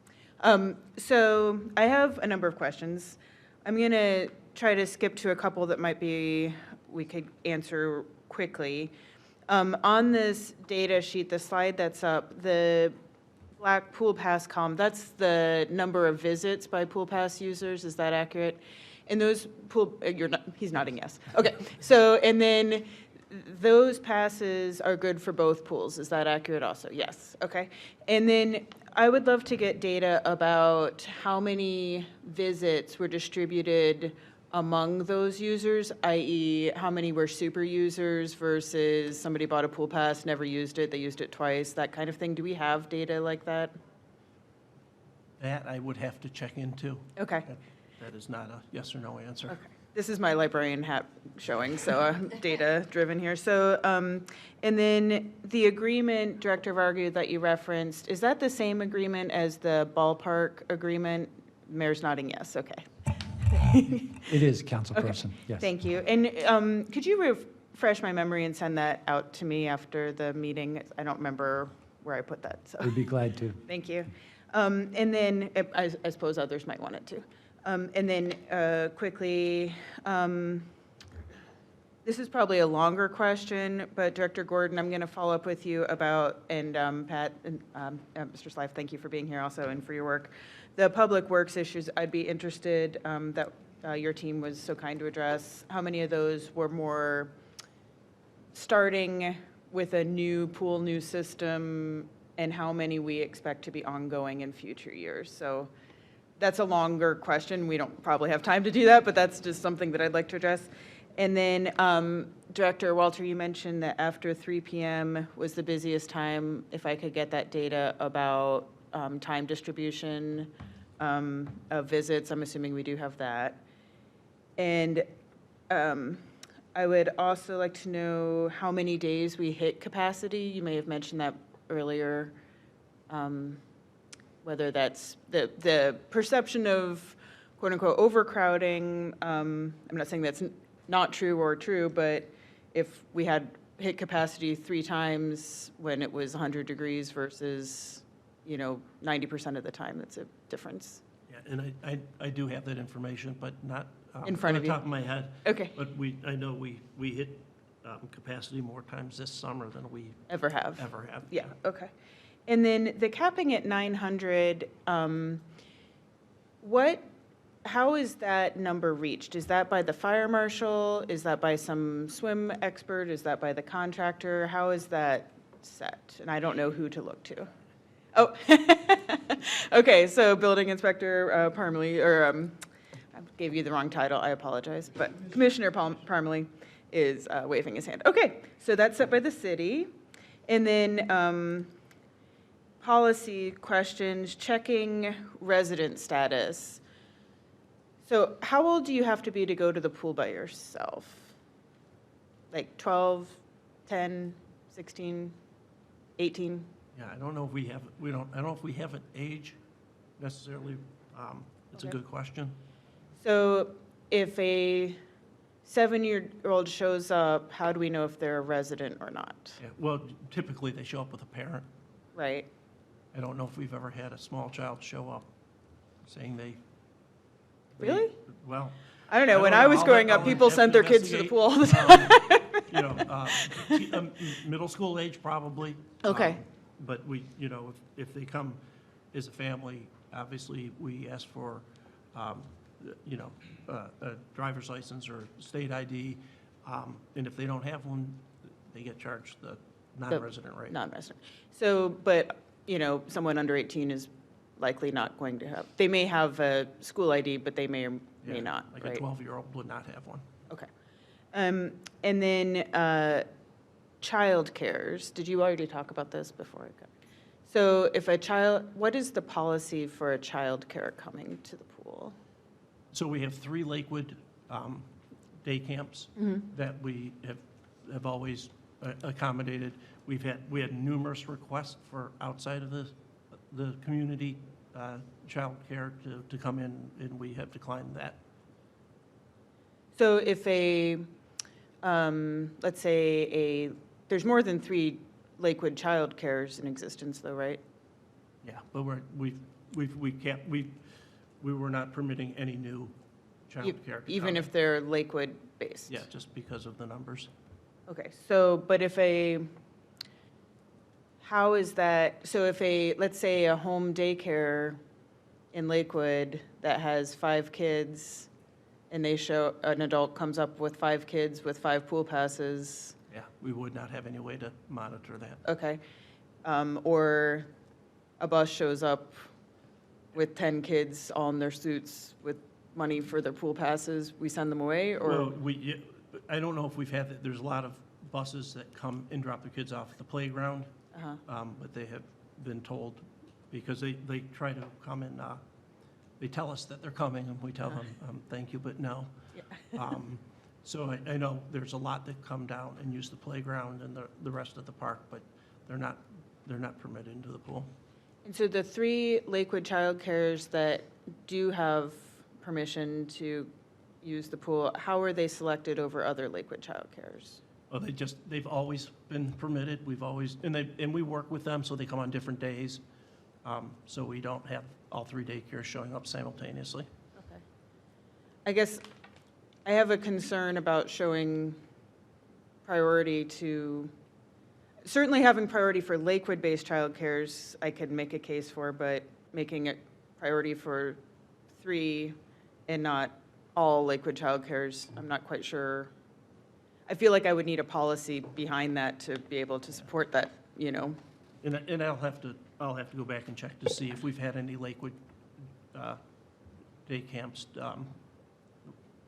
So I have a number of questions. I'm going to try to skip to a couple that we could answer quickly. On this data sheet, the slide that's up, the black Pool Pass column, that's the number of visits by Pool Pass users. Is that accurate? And those he's nodding yes. Okay. So, and then those passes are good for both pools. Is that accurate also? Yes. Okay. And then I would love to get data about how many visits were distributed among those users, i.e. how many were super users versus somebody bought a Pool Pass, never used it, they used it twice, that kind of thing. Do we have data like that? That I would have to check into. Okay. That is not a yes or no answer. Okay. This is my librarian hat showing, so data-driven here. So, and then the agreement, Director Vargu, that you referenced, is that the same agreement as the ballpark agreement? Mayor's nodding yes, okay. It is, Councilperson, yes. Thank you. And could you refresh my memory and send that out to me after the meeting? I don't remember where I put that, so. We'd be glad to. Thank you. And then I suppose others might want it too. And then quickly, This is probably a longer question, but Director Gordon, I'm going to follow up with you about, and Pat, and Mr. Slife, thank you for being here also and for your work. The public works issues, I'd be interested that your team was so kind to address. How many of those were more starting with a new pool, new system, and how many we expect to be ongoing in future years? So that's a longer question. We don't probably have time to do that, but that's just something that I'd like to address. And then, Director Walter, you mentioned that after 3 p.m. was the busiest time. If I could get that data about time distribution of visits, I'm assuming we do have that. And I would also like to know how many days we hit capacity. You may have mentioned that earlier. Whether that's the perception of quote-unquote overcrowding. I'm not saying that's not true or true, but if we had hit capacity 3 times when it was 100 degrees versus, 90% of the time, that's a difference. Yeah, and I do have that information, but not In front of on the you. top of my head. Okay. But I know we hit capacity more times this summer than we Ever have? ever have. Yeah, okay. And then the capping at 900, how is that number reached? Is that by the fire marshal? Is that by some swim expert? Is that by the contractor? How is that set? And I don't know who to look to. Oh, okay, so building inspector Parmalee, or I gave you the wrong title, I apologize, but Commissioner Parmalee is waving his hand. Okay, so that's set by the city. And then policy questions, checking resident status. So how old do you have to be to go to the pool by yourself? Like 12, 10, 16, 18? Yeah, I don't know if I don't know if we have an age necessarily. It's a Okay. good question. So if a 7-year-old shows up, how do we know if they're a resident or not? Yeah, well, typically they show up with a parent. Right? I don't know if we've ever had a small child show up saying they. Really? Well. I don't know, when don't I was I'll growing let- up, I'll people have sent to their kids to the investigate. pool all the time. Middle school age probably. Okay. But we, if they come as a family, obviously, we ask for, a driver's license or state ID. And if they don't have one, they get charged the non-resident rate. Non-resident. So, but, someone under 18 is likely not going to have, they may have a school ID, but they may or may Yeah, not, Like right? a 12-year-old would not have one. Okay. And then child cares. Did you already talk about this before I got? So if what is the policy for a child care coming to the pool? So we have 3 Lakewood day camps that we have always accommodated. We had numerous requests for outside of the community child care to come in, and we have declined that. So if let's say there's more than 3 Lakewood child cares in existence though, right? Yeah, but we were not permitting any new child care. to Even come if in. they're Lakewood based? Yeah, just because of the numbers. Okay, so, but how is that, so if let's say a home daycare in Lakewood that has 5 kids, and an adult comes up with 5 kids with 5 pool passes, Yeah, we would not have any way to monitor that. okay, or a bus shows up with 10 kids all in their suits with money for their pool passes, we send them away, or? Well, I don't know if we've had, there's a lot of buses that come and drop their kids off at the playground, Uh-huh. but they have been told, because they try to come and, they tell us that they're coming, and we tell them, thank you, but no. Yeah. So I know there's a lot that come down and use the playground and the rest of the park, but they're not permitted into the pool. And so the 3 Lakewood child cares that do have permission to use the pool, how are they selected over other Lakewood child cares? Well, they've always been permitted, and we work with them, so they come on different days. So we don't have all 3 daycares showing up simultaneously. Okay. I guess I have a concern about showing priority to, certainly having priority for Lakewood-based childcares, I could make a case for, but making it priority for 3 and not all Lakewood childcares, I'm not quite sure. I feel like I would need a policy behind that to be able to support that, you know. And I'll have to go back and check to see if we've had any Lakewood day camps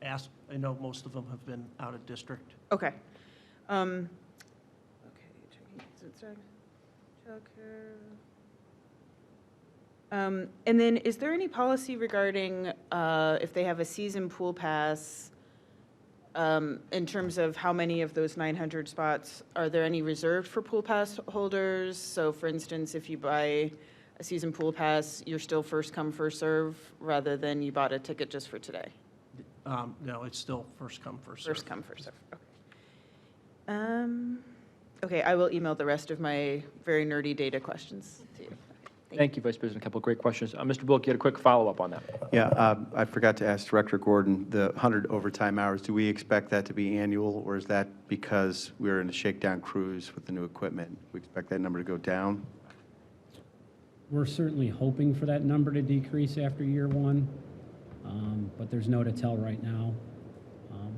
asked. I know most of them have been out of district. Okay. Okay, childcare. And then, is there any policy regarding if they have a season pool pass, in terms of how many of those 900 spots, are there any reserved for pool pass holders? So for instance, if you buy a season pool pass, you're still first come, first serve, rather than you bought a ticket just for today? No, it's still first come, first serve. First come, first serve, okay. Okay, I will email the rest of my very nerdy data questions to you. Thank you, Vice President. A couple of great questions. Mr. Bullock, you had a quick follow-up on that. Yeah, I forgot to ask Director Gordon, the 100 overtime hours, do we expect that to be annual, or is that because we're in a shakedown cruise with the new equipment? We expect that number to go down? We're certainly hoping for that number to decrease after year 1, but there's no to tell right now.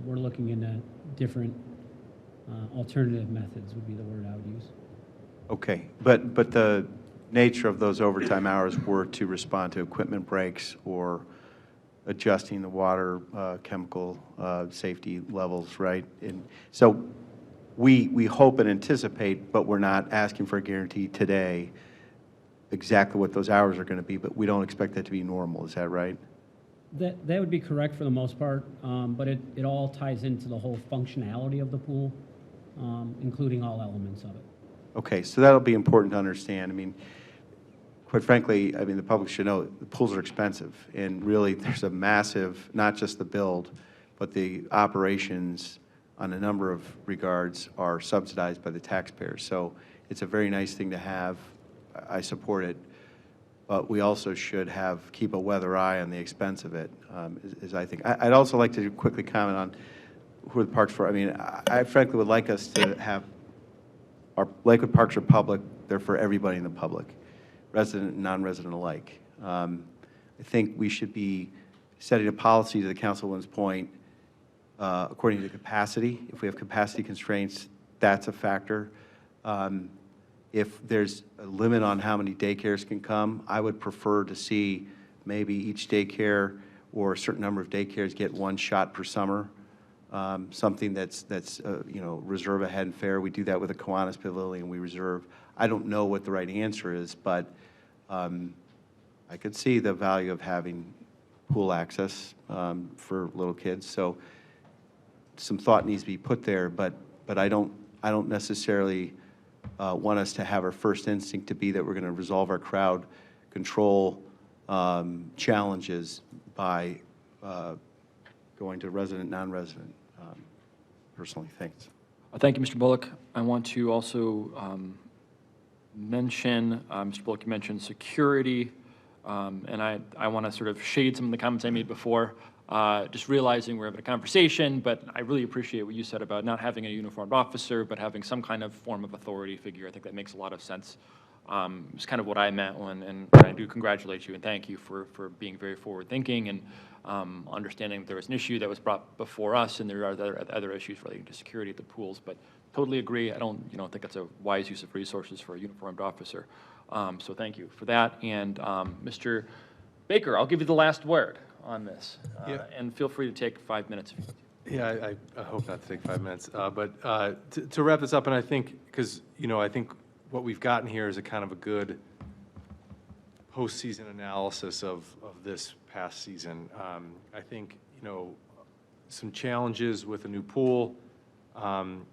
We're looking into different alternative methods would be the word I would use. Okay, but the nature of those overtime hours were to respond to equipment breaks or adjusting the water chemical safety levels, right? And so we hope and anticipate, but we're not asking for a guarantee today exactly what those hours are going to be, but we don't expect that to be normal. Is that right? That would be correct for the most part, but it all ties into the whole functionality of the pool, including all elements of it. Okay, so that'll be important to understand. I mean, quite frankly, I mean, the public should know the pools are expensive, and really there's a massive, not just the build, but the operations on a number of regards are subsidized by the taxpayers. So it's a very nice thing to have. I support it, but we also should keep a weather eye on the expense of it, is I think. I'd also like to quickly comment on who are the parks for. I mean, I frankly would like us to have our Lakewood parks are public. They're for everybody in the public, resident and non-resident alike. I think we should be setting a policy, to the councilwoman's point, according to capacity. If we have capacity constraints, that's a factor. If there's a limit on how many daycares can come, I would prefer to see maybe each daycare or a certain number of daycares get 1 shot per summer. Something that's you know, reserve ahead and fair. We do that with the Kiwanis Pavilion. We reserve. I don't know what the right answer is, but I could see the value of having pool access for little kids. So some thought needs to be put there, but I don't necessarily want us to have our first instinct to be that we're going to resolve our crowd control challenges by going to resident, non-resident. Personally, thanks. Thank you, Mr. Bullock. I want to also mention, Mr. Bullock, you mentioned security, and I want to sort of shade some of the comments I made before, just realizing we're having a conversation, but I really appreciate what you said about not having a uniformed officer, but having some kind of form of authority figure. I think that makes a lot of sense. It's kind of what I meant when, and I do congratulate you and thank you for being very forward-thinking and understanding that there was an issue that was brought before us, and there are other issues relating to security at the pools. But totally agree. I don't think that's a wise use of resources for a uniformed officer. So thank you for that. And Mr. Baker, I'll give you the last word on this, and feel free to take 5 minutes. Yeah, I hope not to take 5 minutes. But to wrap this up, and I think, because, I think what we've gotten here is a kind of a good postseason analysis of this past season. I think, some challenges with a new pool.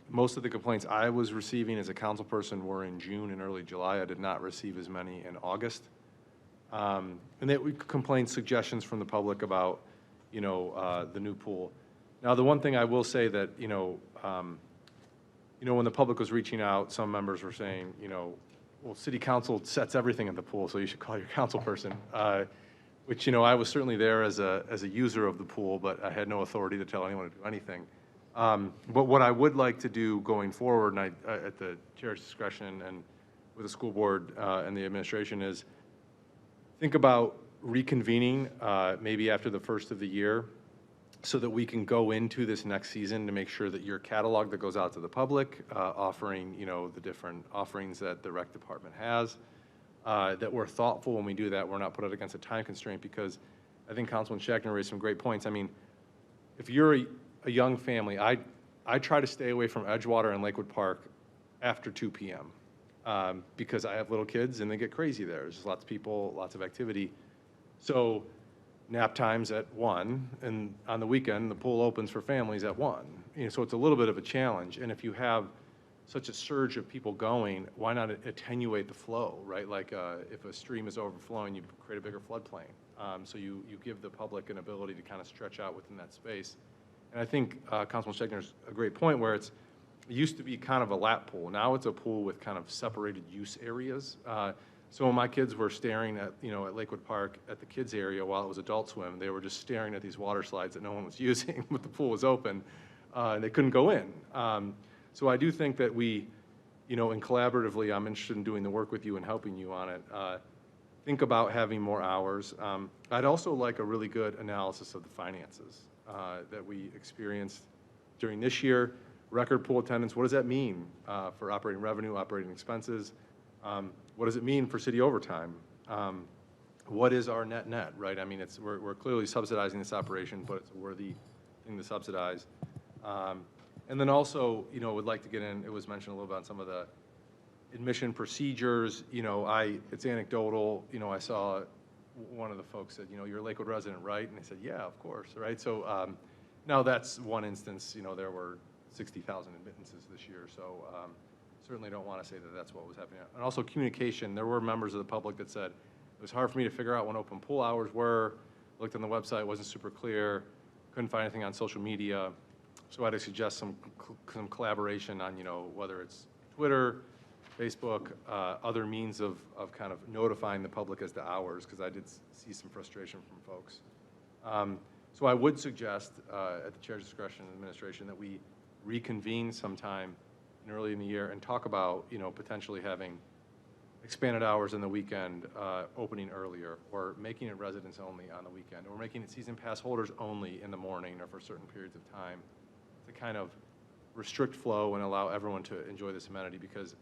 Most of the complaints I was receiving as a council person were in June and early July. I did not receive as many in August. And that we complained suggestions from the public about, the new pool. Now, the one thing I will say that, when the public was reaching out, some members were saying, well, city council sets everything in the pool, so you should call your council person. Which, I was certainly there as a user of the pool, but I had no authority to tell anyone to do anything. But what I would like to do going forward, and at the chair's discretion and with the school board and the administration, is think about reconvening maybe after the first of the year so that we can go into this next season to make sure that your catalog that goes out to the public, offering, the different offerings that the rec department has, that we're thoughtful when we do that. We're not put out against a time constraint, because I think Councilman Schachner raised some great points. I mean, if you're a young family, I try to stay away from Edgewater and Lakewood Park after 2 p.m. Because I have little kids and they get crazy there. There's lots of people, lots of activity. So nap time's at 1, and on the weekend, the pool opens for families at 1. So it's a little bit of a challenge. And if you have such a surge of people going, why not attenuate the flow, right? Like if a stream is overflowing, you create a bigger floodplain. So you give the public an ability to kind of stretch out within that space. And I think Councilman Schechner's a great point, where it used to be kind of a lap pool. Now it's a pool with kind of separated use areas. So when my kids were staring at, at Lakewood Park at the kids area while it was adult swim, they were just staring at these water slides that no one was using, but the pool was open, and they couldn't go in. So I do think that we, and collaboratively, I'm interested in doing the work with you and helping you on it. Think about having more hours. I'd also like a really good analysis of the finances that we experienced during this year. Record pool attendance, what does that mean for operating revenue, operating expenses? What does it mean for city overtime? What is our net, right? I mean, we're clearly subsidizing this operation, but it's a worthy thing to subsidize. And then also, would like to get in, it was mentioned a little bit on some of the admission procedures. It's anecdotal. I saw one of the folks said, you're a Lakewood resident, right? And I said, yeah, of course, right? So now that's one instance. There were 60,000 admittances this year, so certainly don't want to say that that's what was happening. And also communication. There were members of the public that said, it was hard for me to figure out when open pool hours were. Looked on the website, it wasn't super clear. Couldn't find anything on social media. So I'd suggest some collaboration on, whether it's Twitter, Facebook, other means of kind of notifying the public as to hours, because I did see some frustration from folks. So I would suggest, at the chair's discretion and administration, that we reconvene sometime early in the year and talk about, potentially having expanded hours on the weekend, opening earlier, or making it residents only on the weekend, or making it season pass holders only in the morning or for certain periods of time, to kind of restrict flow and allow everyone to enjoy this amenity. Because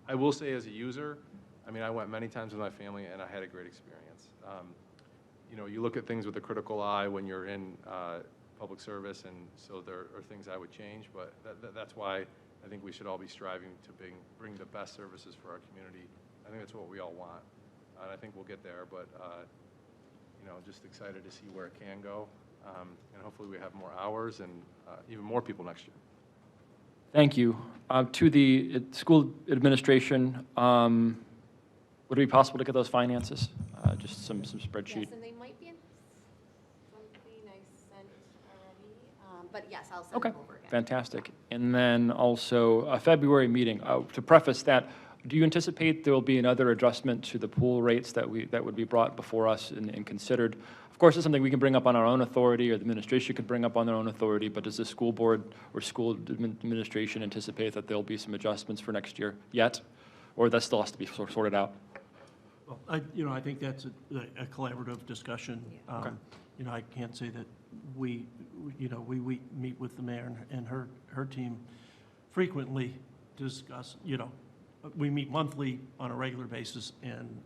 I will say, as a user, I went many times with my family and I had a great experience. You look at things with a critical eye when you're in public service, and so there are things I would change, but that's why I think we should all be striving to bring the best services for our community. I think that's what we all want, and I think we'll get there, but just excited to see where it can go, and hopefully we have more hours and even more people next year. Thank you. To the school administration, would it be possible to get those finances? Just some spreadsheet? Yes, and they might be in something I sent already, but yes, I'll send Okay, them over again. fantastic. And then also a February meeting. To preface that, do you anticipate there will be another adjustment to the pool rates that would be brought before us and considered? Of course, it's something we can bring up on our own authority, or the administration could bring up on their own authority, but does the school board or school administration anticipate that there'll be some adjustments for next year yet? Or that still has to be sorted out? Well, I think that's a collaborative discussion. Okay. I can't say that we meet with the mayor and her team frequently to discuss, we meet monthly on a regular basis and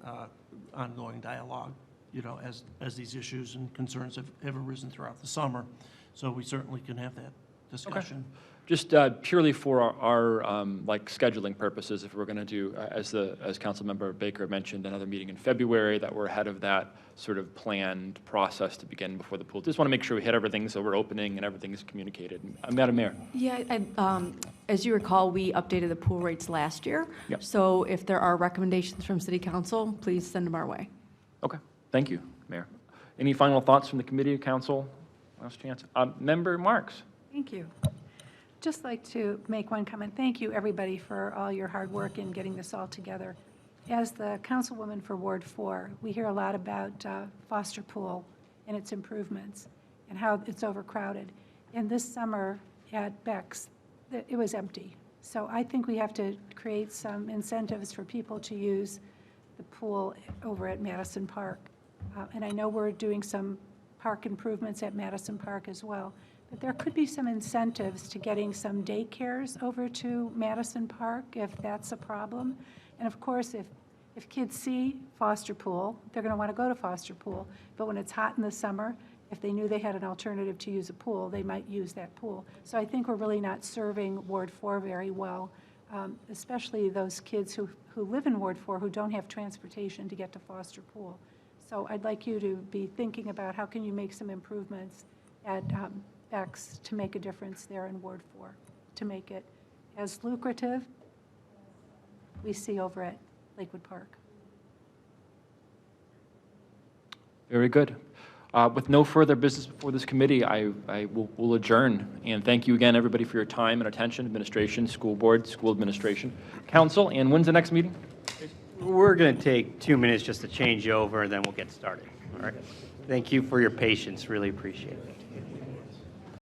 ongoing dialogue, as these issues and concerns have arisen throughout the summer. So we certainly can have that discussion. Just purely for our scheduling purposes, if we're going to do, as Councilmember Baker mentioned, another meeting in February, that we're ahead of that sort of planned process to begin before the pool. Just want to make sure we hit everything so we're opening and everything is communicated. Madam Mayor. Yeah, as you recall, we updated the pool rates last year. Yep. So if there are recommendations from City Council, please send them our way. Okay, thank you, Mayor. Any final thoughts from the committee, council? Last chance. Member Marks. Thank you. Just like to make one comment. Thank you, everybody, for all your hard work in getting this all together. As the councilwoman for Ward 4, we hear a lot about Foster Pool and its improvements and how it's overcrowded. And this summer, at Beck's, it was empty. So I think we have to create some incentives for people to use the pool over at Madison Park. And I know we're doing some park improvements at Madison Park as well. But there could be some incentives to getting some daycares over to Madison Park if that's a problem. And of course, if kids see Foster Pool, they're going to want to go to Foster Pool. But when it's hot in the summer, if they knew they had an alternative to use a pool, they might use that pool. So I think we're really not serving Ward 4 very well, especially those kids who live in Ward 4 who don't have transportation to get to Foster Pool. So I'd like you to be thinking about how can you make some improvements at Beck's to make a difference there in Ward 4, to make it as lucrative we see over at Lakewood Park. Very good. With no further business before this committee, I will adjourn. And thank you again, everybody, for your time and attention, administration, school board, school administration, council. And when's the next meeting? We're going to take 2 minutes just to change over, and then we'll get started. All right. Thank you for your patience. Really appreciate it.